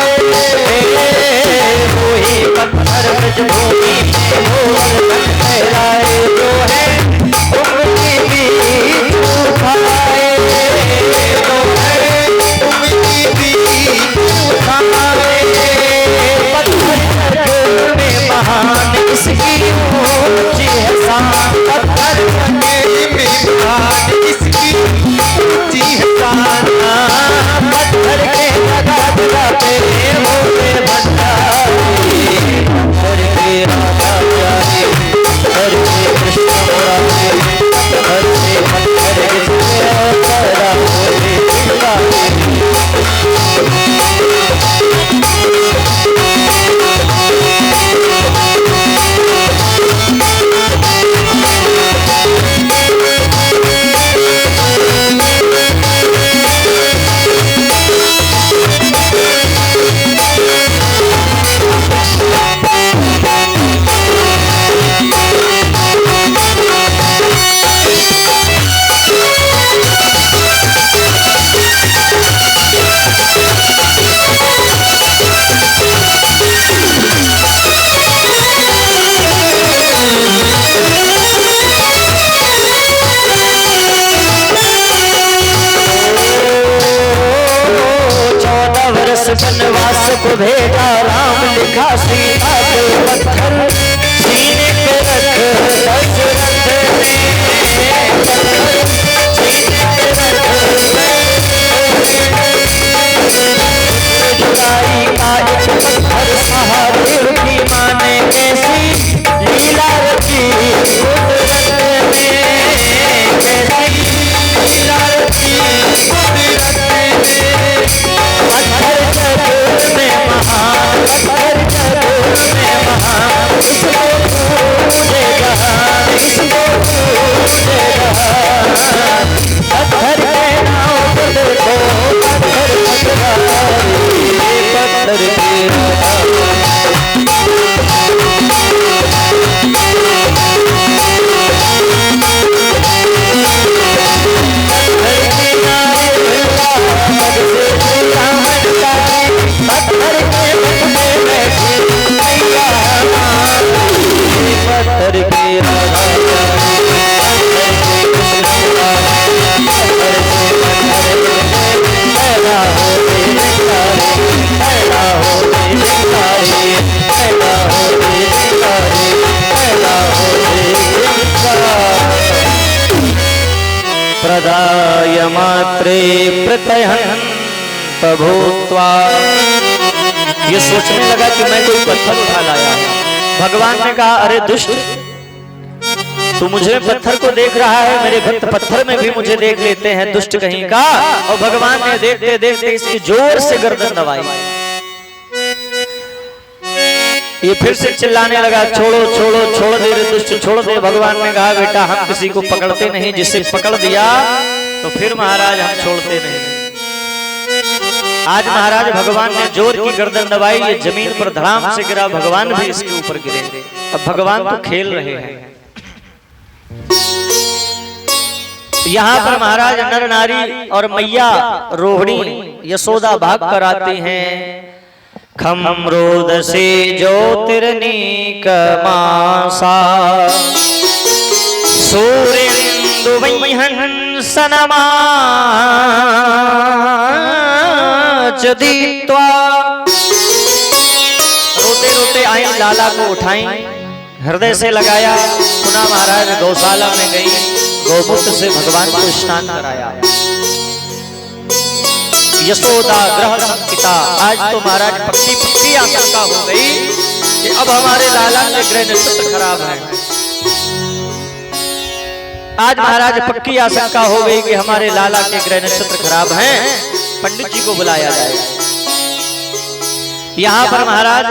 [SPEAKER 1] पत्थर ब्रजभूमि में भोर फहराए जो है उमटी भी उठाए, जो है उमटी भी उठाए। पत्थर में महान इसकी ऊंची है शान, पत्थर में महान इसकी ऊंची है शान। पत्थर के लगा लगा पे होते भंडारी, पत्थर के राधा प्यारी, पत्थर के कृष्ण मुरारी, पत्थर से पत्थर किसके पैदा होते वनवास को भेजा राम लिखा सीता के पत्थर सीने पे रख दशरथ ने, जुदाई का एक पत्थर महादेव की माने कैसी लीला रची कुदरत ने, कैसी लीला रची कार्यमात्रे प्रत्यहन्त भूत्वा। ये सोचने लगा कि मैं कोई पत्थर उठा लाया है। भगवान ने कहा, अरे दुष्ट, तू मुझे पत्थर को देख रहा है, मेरे भक्त पत्थर में भी मुझे देख लेते हैं, दुष्ट कहीं का। और भगवान ने देखते देखते इसकी जोर से गर्दन दबाई। ये फिर से चिल्लाने लगा, छोड़ो छोड़ो, छोड़ दे रे दुष्ट, छोड़ दे। भगवान ने कहा, बेटा हम किसी को पकड़ते नहीं, जिसे पकड़ दिया तो फिर महाराज हम छोड़ते नहीं। आज महाराज भगवान ने जोर की गर्दन दबाई, ये जमीन पर धड़ाम से गिरा, भगवान भी इसके ऊपर गिरे। अब भगवान तो खेल रहे हैं। यहाँ पर महाराज नर नारी और मैया रोहिणी यशोदा भाग कर आती हैं। खम रोदसी ज्योतिर्नीक मासा सूर्येन्दु वह्निहंसनमाच दीप्त्वा। रोते रोते आई, लाला को उठाई, हृदय से लगाया, पुनः महाराज गौशाला में गई, गौमूत्र से भगवान को स्नान कराया। यशोदा ग्रह संकिता। आज तो महाराज पक्की पक्की आशंका हो गई कि अब हमारे लाला के ग्रह नक्षत्र खराब है। आज महाराज पक्की आशंका हो गई कि हमारे लाला के ग्रह नक्षत्र खराब हैं, पंडित जी को बुलाया जाए। यहाँ पर महाराज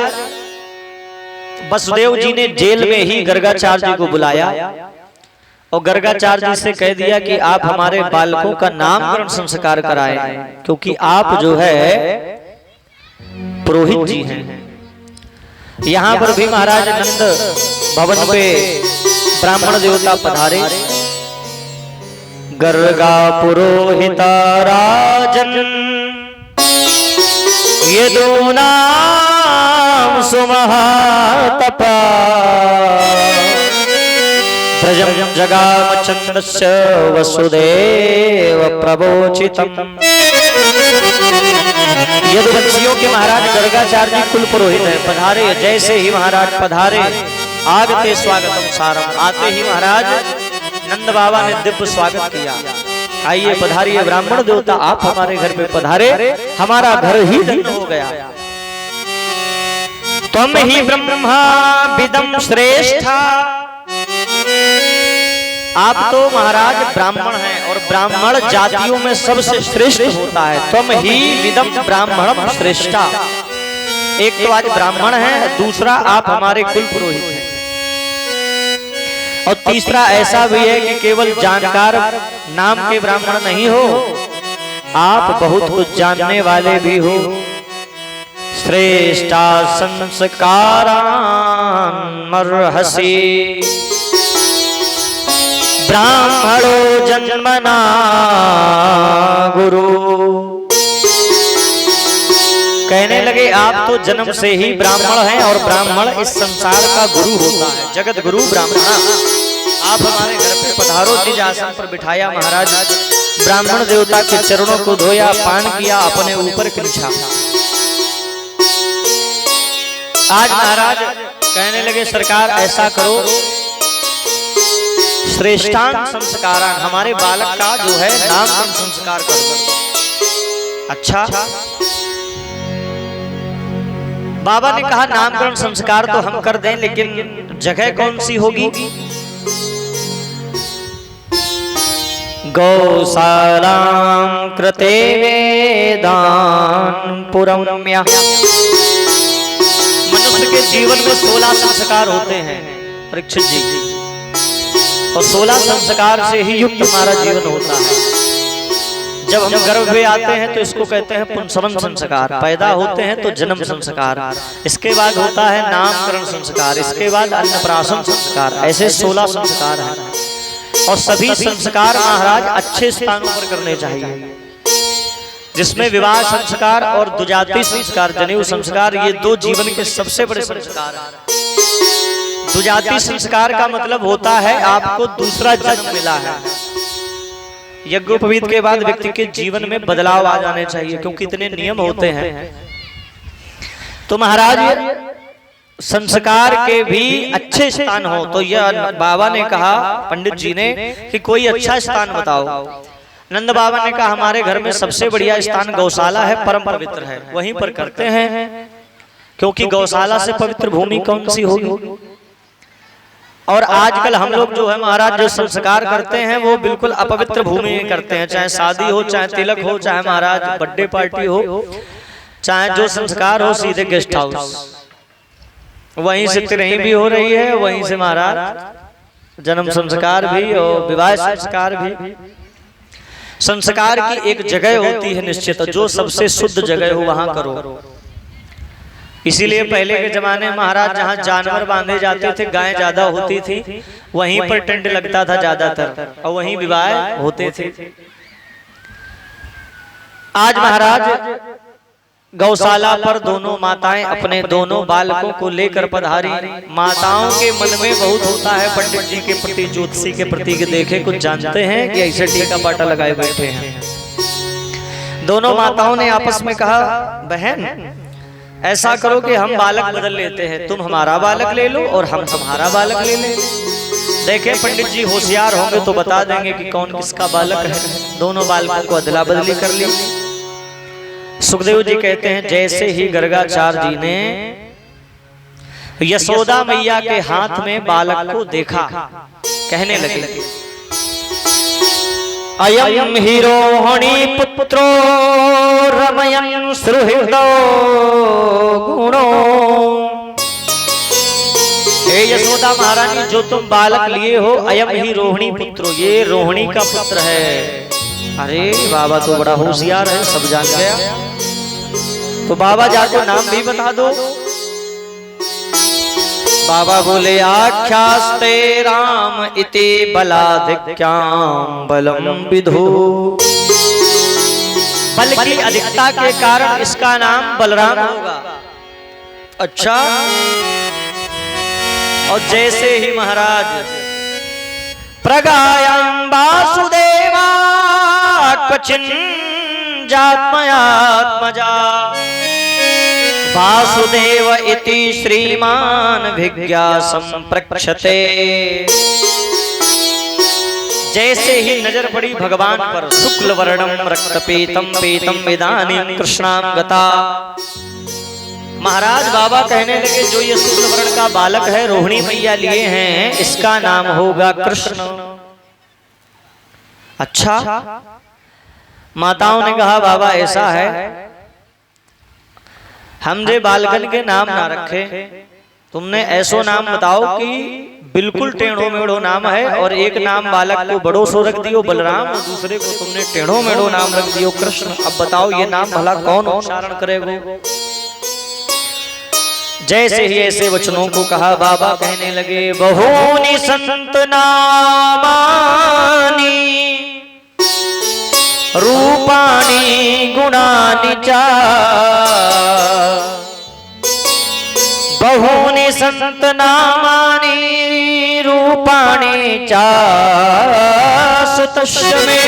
[SPEAKER 1] वसुदेव जी ने जेल में ही गर्गाचार्य जी को बुलाया और गर्गाचार्य जी से कह दिया कि आप हमारे बालकों का नामकरण संस्कार कराएं, क्योंकि आप जो है पुरोहित जी हैं। यहाँ पर भी महाराज नंद भवन पे ब्राह्मण देवता पधारे। गर्गा पुरोहिता राजन यदूनाम सुमहातपा प्रजम जगाम चंद्रस्य वसुदेव प्रवोचितम। यदुवंशियों के महाराज गर्गाचार्य जी कुल पुरोहित है, पधारे। जैसे ही महाराज पधारे, आगते स्वागतम सारम। आते ही महाराज नंद बाबा ने दिव्य स्वागत किया। आइए पधारिए ब्राह्मण देवता, आप हमारे घर पे पधारे, हमारा घर ही धन्य हो गया। त्वम ही ब्रह्मा विदम श्रेष्ठा। आप तो महाराज ब्राह्मण हैं और ब्राह्मण जातियों में सबसे श्रेष्ठ होता है। त्वम ही विदम ब्राह्मणम श्रेष्ठा। एक तो आज ब्राह्मण है, दूसरा आप हमारे कुल पुरोहित हैं, और तीसरा ऐसा भी है कि केवल जानकार नाम के ब्राह्मण नहीं हो, आप बहुत कुछ जानने वाले भी हो। श्रेष्ठा संस्कारान् मर्हसि ब्राह्मणो जन्मना गुरु। कहने लगे, आप तो जन्म से ही ब्राह्मण हैं और ब्राह्मण इस संसार का गुरु होता है, जगत गुरु ब्राह्मण। आप हमारे घर पे पधारो। निज आसन पर बिठाया महाराज, ब्राह्मण देवता के चरणों को धोया, पान किया, अपने ऊपर खींचा। आज महाराज कहने लगे, सरकार ऐसा करो, श्रेष्ठान संस्कारान, हमारे बालक का जो है नामकरण संस्कार कर दो। अच्छा, बाबा ने कहा नामकरण संस्कार तो हम कर दें, लेकिन जगह कौन सी होगी? गौशालां कृते वेदान पुरम्या। मनुष्य के जीवन में 16 संस्कार होते हैं परीक्षित जी, और 16 संस्कार से ही युक्त हमारा जीवन होता है। जब हम गर्भ में आते हैं तो इसको कहते हैं पुंसवन संस्कार, पैदा होते हैं तो जन्म संस्कार, इसके बाद होता है नामकरण संस्कार, इसके बाद अन्नप्राशन संस्कार। ऐसे 16 संस्कार हैं, और सभी संस्कार महाराज अच्छे स्थानों पर करने चाहिए, जिसमें विवाह संस्कार और दुजाति संस्कार, जनेऊ संस्कार, ये 2 जीवन के सबसे बड़े संस्कार हैं। दुजाति संस्कार का मतलब होता है आपको दूसरा जन्म मिला है। यज्ञोपवीत के बाद व्यक्ति के जीवन में बदलाव आ जाने चाहिए, क्योंकि इतने नियम होते हैं। तो महाराज संस्कार के भी अच्छे स्थान हो, तो यह बाबा ने कहा, पंडित जी ने, कि कोई अच्छा स्थान बताओ। नंद बाबा ने कहा हमारे घर में सबसे बढ़िया स्थान गौशाला है, परम पवित्र है, वहीं पर करते हैं, क्योंकि गौशाला से पवित्र भूमि कौन सी होगी। और आजकल हम लोग जो है महाराज जो संस्कार करते हैं वो बिल्कुल अपवित्र भूमि में करते हैं, चाहे शादी हो, चाहे तिलक हो, चाहे महाराज बर्थडे पार्टी हो, चाहे जो संस्कार हो, सीधे गेस्ट हाउस, वहीं से तिरही भी हो रही है, वहीं से महाराज जन्म संस्कार भी और विवाह संस्कार भी। संस्कार की एक जगह होती है निश्चित, जो सबसे शुद्ध जगह हो वहां करो। इसीलिए पहले के जमाने में महाराज जहाँ जानवर बांधे जाते थे, गाय ज्यादा होती थी, वहीं पर टेंट लगता था ज्यादातर, और वहीं विवाह होते थे। आज महाराज गौशाला पर दोनों माताएं अपने दोनों बालकों को लेकर पधारी। माताओं के मन में बहुत होता है पंडित जी के प्रति, ज्योतिषी के प्रति, कि देखे कुछ जानते हैं कि ऐसे टीका पाटा लगाए बैठे हैं। दोनों माताओं ने आपस में कहा, बहन ऐसा करो कि हम बालक बदल लेते हैं, तुम हमारा बालक ले लो और हम तुम्हारा बालक ले लें। देखे पंडित जी होशियार होंगे तो बता देंगे कि कौन किसका बालक है। दोनों बालकों को अदला बदली कर ली। सुखदेव जी कहते हैं जैसे ही गर्गाचार्य जी ने यशोदा मैया के हाथ में बालक को देखा, कहने लगे अयम ही रोहिणी पुत्रो रमयन् सुहृदो गुणो। हे यशोदा महारानी, जो तुम बालक लिए हो, अयम ही रोहिणी पुत्रो, ये रोहिणी का पुत्र है। अरे बाबा तो बड़ा होशियार है, सब जान गया। तो बाबा जाको नाम भी बता दो। बाबा बोले आख्यास्ते राम इति बलाधिक्याम बलम विधु। बल की अधिकता के कारण इसका नाम बलराम होगा। अच्छा, और जैसे ही महाराज प्रगायं वासुदेवा क्वचिन् जात्मयात्मजा वासुदेव इति श्रीमान भिज्ञा संप्रक्षते। जैसे ही नजर पड़ी भगवान पर, शुक्ल वर्णम रक्तपीतम पीतम इदानीं कृष्णाम गता। महाराज बाबा कहने लगे जो ये शुक्ल वर्ण का बालक है, रोहिणी मैया लिए हैं, इसका नाम होगा कृष्ण। अच्छा, माताओं ने कहा बाबा ऐसा है, हम जे बालकन के नाम ना रखे, तुमने ऐसो नाम बताओ कि बिल्कुल टेढ़ो मेढ़ो नाम है, और एक नाम बालक को बड़ो सो रख दियो बलराम, और दूसरे को तुमने टेढ़ो मेढ़ो नाम रख दियो कृष्ण। अब बताओ ये नाम भला कौन उच्चारण करेगा। जैसे ही ऐसे वचनों को कहा, बाबा कहने लगे बहूनि संत नामानि रूपाणि गुणानि च। बहूनि संत नामानि रूपाणि च सुतस्य मे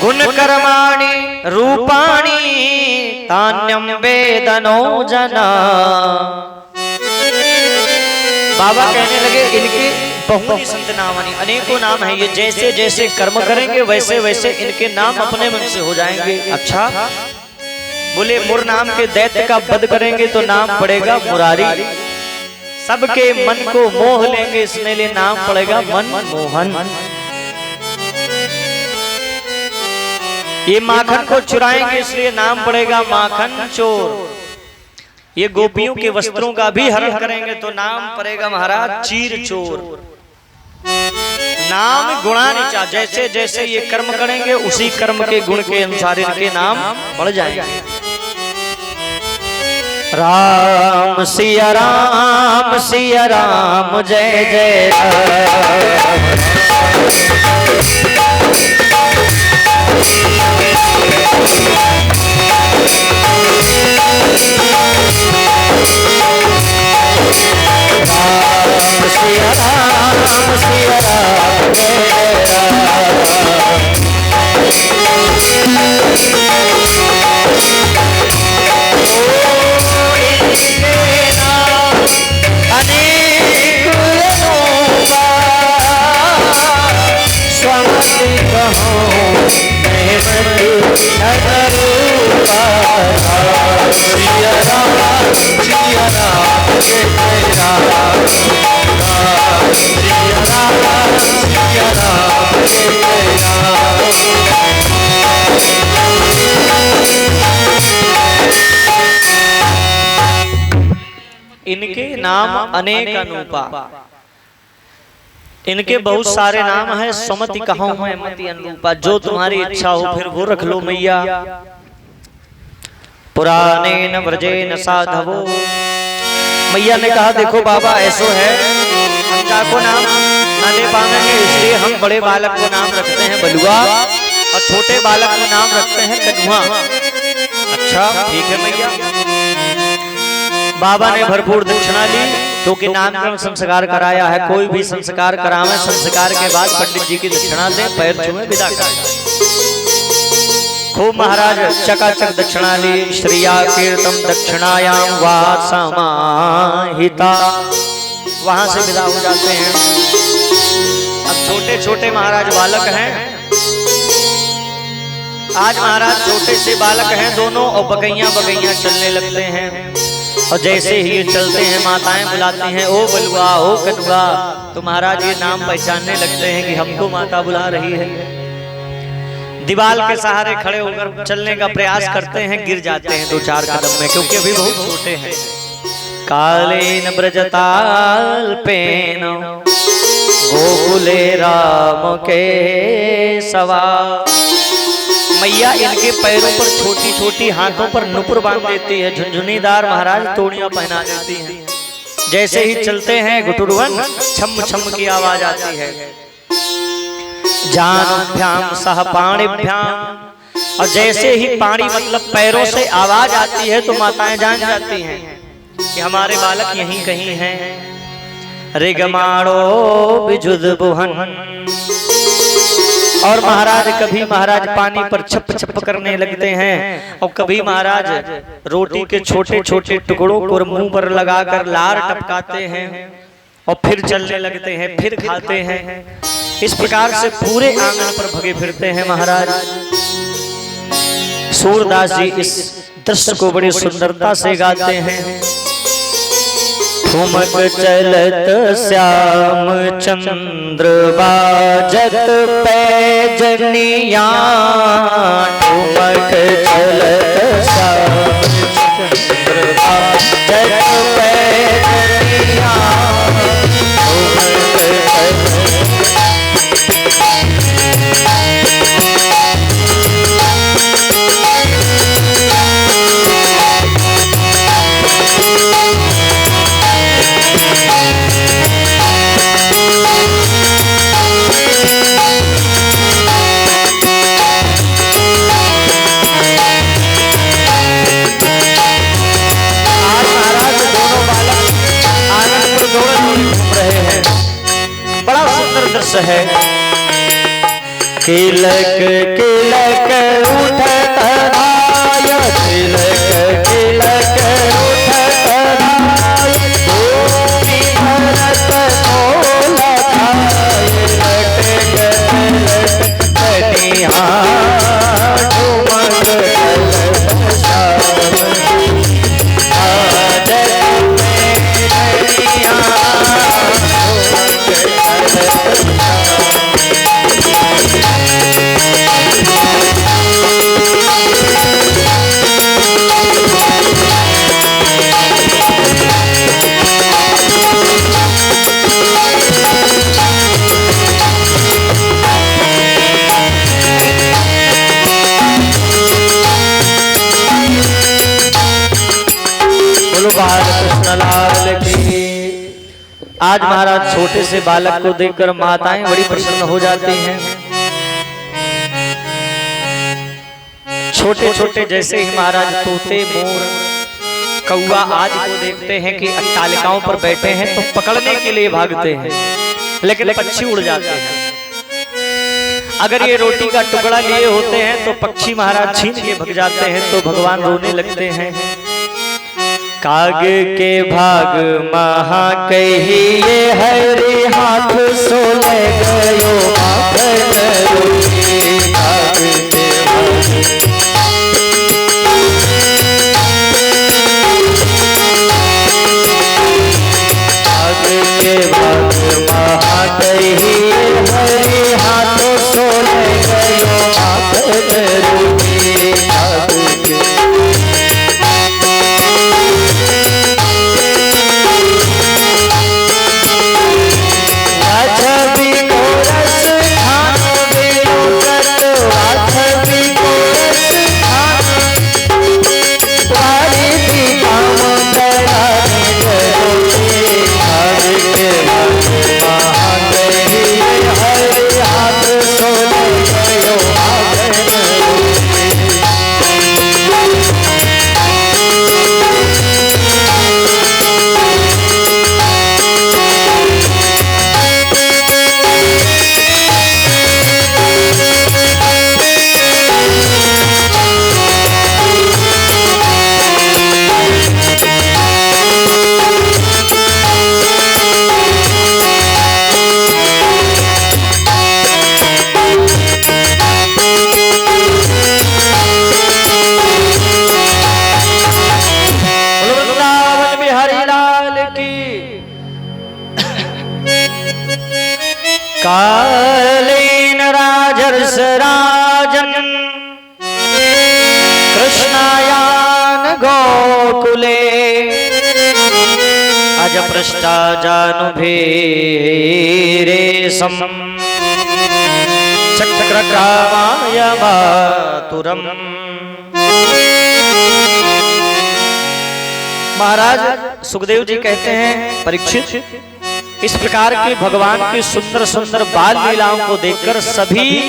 [SPEAKER 1] गुण कर्माणि रूपाणि तान्यम वेदनो जना। बाबा कहने लगे इनके बहुनी संत नामानि, अनेकों नाम है, ये जैसे जैसे कर्म करेंगे वैसे वैसे इनके नाम अपने मन से हो जाएंगे। अच्छा, बोले मुर नाम के दैत्य का वध करेंगे तो नाम पड़ेगा मुरारी। सबके मन को मोह लेंगे, इसने लिए नाम पड़ेगा मनमोहन। ये माखन को चुराएंगे इसलिए नाम पड़ेगा माखन चोर। ये गोपियों के वस्त्रों का भी हरण करेंगे तो नाम पड़ेगा महाराज चीर चोर। नाम गुणानिचा, जैसे जैसे ये कर्म करेंगे उसी कर्म के गुण के अनुसार इनके नाम बढ़ जाएंगे। राम सिया राम जय जय सिया राम सिया राम जय जय राम सिया राम सिया राम जय जय राम। इनके नाम अनेक अनूपा, इनके बहुत सारे नाम हैं। सुमति कहूँ मैं मति अनुरूपा, जो तुम्हारी इच्छा हो फिर वो रख लो मैया। पुराने न व्रजे न साधवो, मैया ने कहा देखो बाबा ऐसो है हम जाको नाम न ले पाएंगे, इसलिए हम बड़े बालक को नाम रखते हैं बलुआ और छोटे बालक को नाम रखते हैं कन्हुआ। अच्छा ठीक है मैया। बाबा ने भरपूर दक्षिणा ली क्योंकि नामकरण संस्कार कराया है। कोई भी संस्कार करावे संस्कार के बाद पंडित जी की दक्षिणा दें, पैर छुए विदा करें। खूब महाराज चकाचक दक्षिणा ली। श्रिया कीर्तम दक्षिणायाम वा समाहिता, वहां से विदा हो जाते हैं। अब छोटे छोटे महाराज बालक हैं, आज महाराज छोटे से बालक हैं दोनों, और बगैया बगैया चलने लगते हैं। और जैसे ही ये चलते हैं माताएं बुलाती हैं ओ बलुआ ओ कनुआ, तो महाराज ये नाम पहचानने लगते हैं कि हमको माता बुला रही है। दीवाल के सहारे खड़े होकर चलने का प्रयास करते हैं, गिर जाते हैं 2-4 कदम में क्योंकि अभी बहुत छोटे हैं। कालेन ब्रजताल पेन गोकुले राम के सवा, मैया इनके पैरों पर छोटी छोटी हाथों पर नुपुर बांध देती है, झुनझुनीदार महाराज तोड़ियां पहना देती हैं। जैसे ही चलते हैं गुटुरवन छम छम की आवाज आती है। जानुभ्याम सह पाणिभ्याम, और जैसे ही पाणी मतलब पैरों से आवाज आती है तो माताएं जान जाती हैं कि हमारे बालक यहीं कहीं हैं। रिगमाणो विजुद बुहन, और महाराज कभी महाराज पानी पर छप छप करने लगते हैं और कभी महाराज रोटी के छोटे छोटे टुकड़ों को मुंह पर लगाकर लार टपकाते हैं और फिर चलने लगते हैं, फिर खाते हैं। इस प्रकार से पूरे आंगन पर भगे फिरते हैं महाराज। सूरदास जी इस दृश्य को बड़ी सुंदरता से गाते हैं। ठुमक चलत श्याम चंद्र बाजत पैजनिया, ठुमक चलत श्याम चंद्र बाजत पैजनिया, ठुमक है। किलक किलक उठत राय, किलक किलक उठत राय, भूमि भरत मोला खाय, लटक लटक कनिया, ठुमक चलत श्याम बाजत पैजनिया, आज महाराज छोटे से बालक को देखकर माताएं बड़ी प्रसन्न हो जाती हैं। छोटे छोटे जैसे ही महाराज तोते मोर कौआ आदि को देखते हैं कि अट्टालिकाओं पर बैठे हैं तो पकड़ने के लिए भागते हैं, लेकिन पक्षी उड़ जाते हैं। अगर ये रोटी का टुकड़ा लिए होते हैं तो पक्षी महाराज छीन के भग जाते हैं, तो भगवान रोने लगते हैं। काग के भाग महा कहिए हरे हाथ सोल गयो माखन रोटी, काग के भाग अज पृष्ठा जानु भेरे सम चक्र कामाय मातुरम। महाराज सुखदेव जी कहते हैं, परीक्षित, इस प्रकार के भगवान की सुंदर सुंदर बाल लीलाओं को देखकर सभी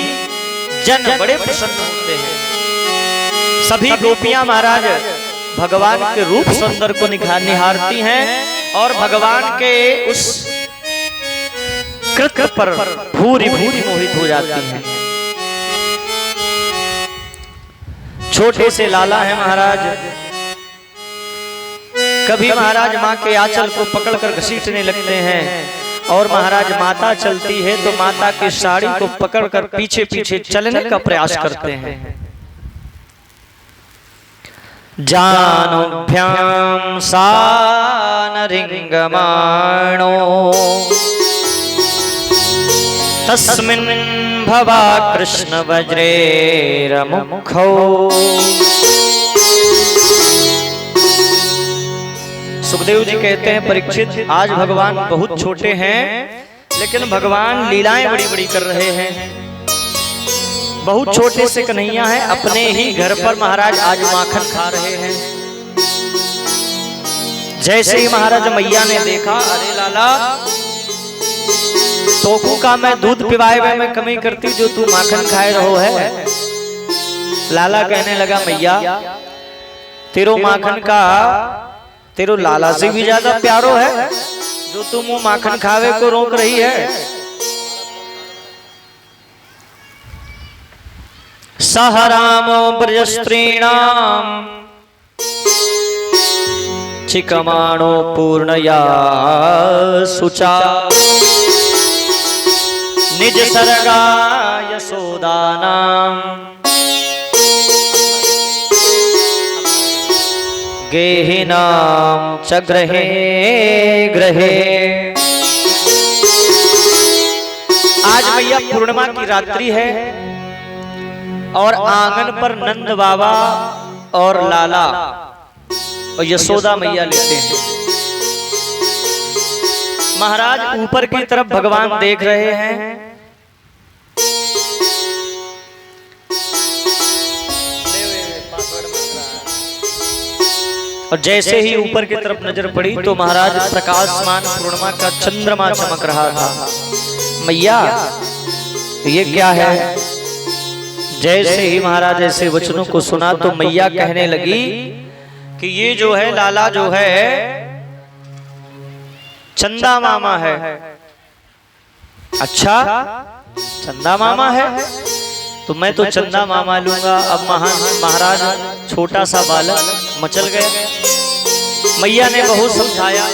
[SPEAKER 1] जन बड़े प्रसन्न होते हैं। सभी गोपियां महाराज भगवान के रूप सुंदर को निहारती हैं और भगवान के उस कृत्य पर भूरी भूरी मोहित हो जाती हैं। छोटे से लाला है महाराज, कभी महाराज माँ के आंचल को पकड़कर घसीटने लगते हैं और महाराज माता चलती है तो माता की साड़ी को पकड़कर पीछे पीछे चलने का प्रयास करते हैं। जानुभ्याम सानरिंगमाणो तस्मिन् भवा कृष्ण वज्रेरमुखौ। सुखदेव जी कहते हैं, परीक्षित, आज भगवान बहुत छोटे हैं लेकिन भगवान लीलाएं बड़ी बड़ी कर रहे हैं। बहुत छोटे से कन्हैया हैं, अपने ही घर पर महाराज आज माखन खा रहे हैं। जैसे ही महाराज मैया ने देखा, अरे लाला, तोकू का मैं दूध पिवाए में मैं कमी करती जो तू माखन खाए रहो है। लाला कहने लगा, मैया तेरो माखन का तेरो लाला से भी ज्यादा प्यारो है जो तुम वो माखन खावे को रोक रही है। सह रामो ब्रजस्त्रीणाम चिकमाणो पूर्णया सुचा निज सर्गा यशोदानाम गेहिनाम च ग्रहे ग्रहे। आज भैया पूर्णिमा की रात्रि है और आंगन पर नंद बाबा और लाला और यशोदा मैया लेटे हैं। महाराज ऊपर की तरफ भगवान देख रहे हैं और जैसे ही ऊपर की तरफ नजर पड़ी तो महाराज प्रकाशमान पूर्णिमा का चंद्रमा चमक रहा था। मैया ये क्या है? जैसे ही महाराज ऐसे वचनों को सुना तो मैया कहने लगी कि ये जो है लाला जो है चंदा मामा है। अच्छा, चंदा मामा है तो मैं तो चंदा मामा लूंगा। अब महाराज छोटा सा बालक मचल गया। मैया ने बहुत समझाया,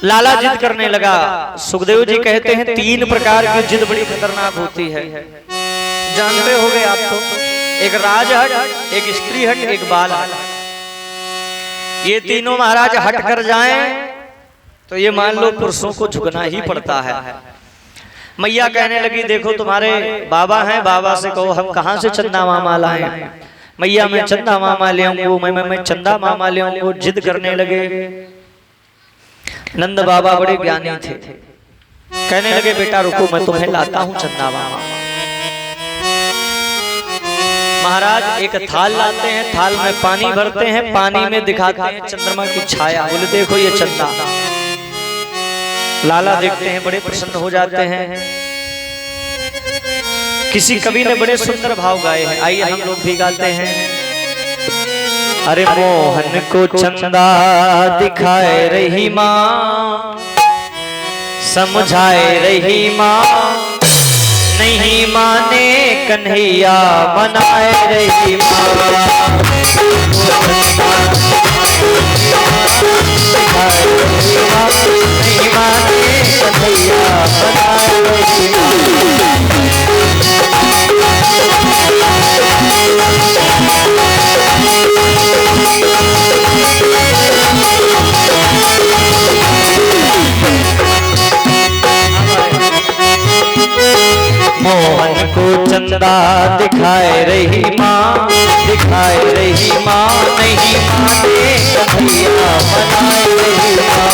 [SPEAKER 1] लाला जिद करने लगा। सुखदेव जी कहते हैं, 3 प्रकार की जिद बड़ी खतरनाक होती है, जानते होंगे आप तो। एक राजहट, एक स्त्री हट, एक बाल हट। ये तीनों महाराज हट कर जाएं तो ये मान लो पुरुषों को झुकना ही पड़ता है। मैया कहने लगी, देखो तुम्हारे बाबा हैं, बाबा से कहो हम कहां से चंदा मामा लाएं। मैया मैं चंदा मामा ले आऊंगा, मैं चंदा मामा ले आऊंगा। जिद करने लगे। नंद बाबा बड़े ज्ञानी थे, कहने लगे बेटा रुको मैं तुम्हें लाता हूं चंदा मामा। महाराज एक थाल लाते हैं, थाल में पानी भरते हैं, पानी में दिखाते हैं चंद्रमा की छाया। बोले देखो ये चंदा। लाला देखते हैं, बड़े प्रसन्न हो जाते हैं। किसी कवि ने बड़े सुंदर भाव गाए हैं, आइए हम लोग भी गाते हैं। अरे मोहन को चंदा दिखाए रही माँ, समझाए रही माँ, नहीं माने कन्हैया मनाए रही माँ। नहीं माने कन्हैया मनाए रही माँ। मोहन हमको चंदा दिखाए रही माँ, दिखाए रही माँ, नहीं माने कन्हैया मनाए रही माँ।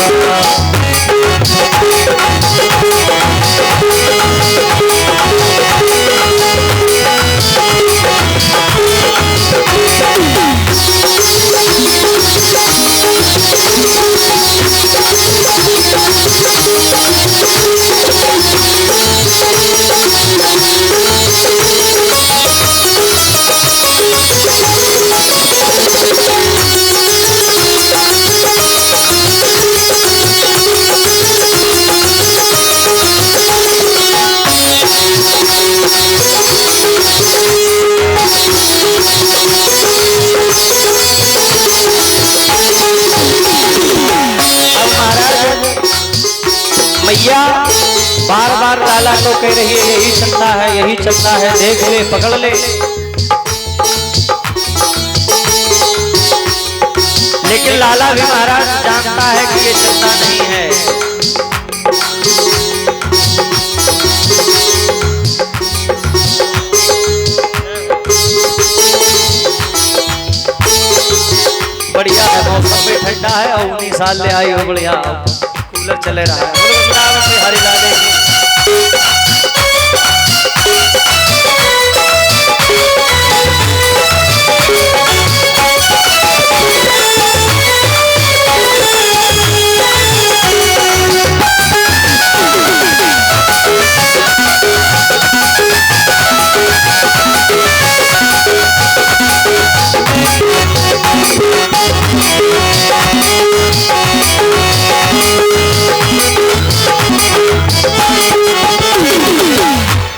[SPEAKER 1] मैया बार बार लाला को कह रही है यही चलता है, यही चलता है, देख ले, पकड़ ले। लेकिन लाला भी महाराज जानता है कि ये चलता नहीं है। बढ़िया है, मौसम भी ठंडा है और 19 साल ले आई हो, बढ़िया कूलर चले रहा है। हरी लाले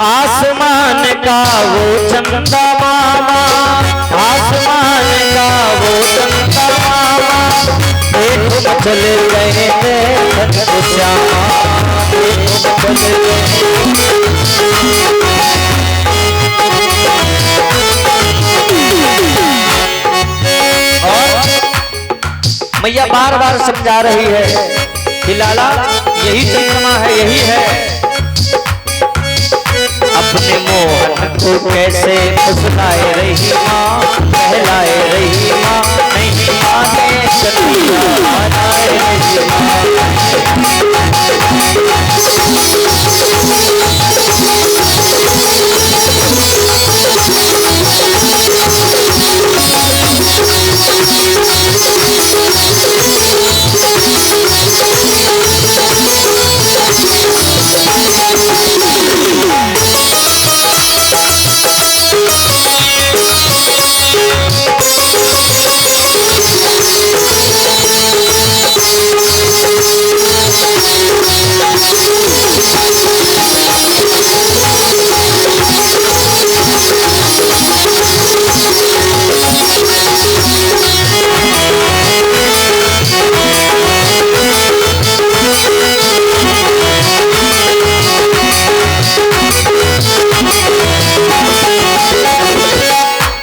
[SPEAKER 1] आसमान का वो चंदा मामा, आसमान का वो चंदा मामा, देखो चल गए थे श्यामा, देखो चल गए। और मैया बार बार समझा रही है कि लाला यही चंद्रमा है, यही है। अपने मोहन को कैसे फुसलाए रही माँ, बहलाए रही माँ, नहीं माने कन्हैया मनाए रही माँ।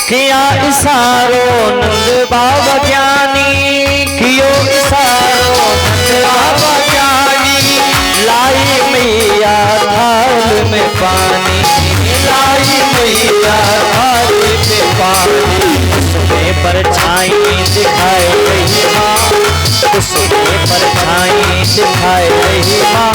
[SPEAKER 1] किया इशारो नंद बाबा ज्ञानी, कियो इशारो नंद बाबा ज्ञानी, लाई मैया थाल में पानी, लाई मैया थाल में पानी। उसमें परछाई दिखाए रही माँ, उसमें परछाई दिखाए रही माँ,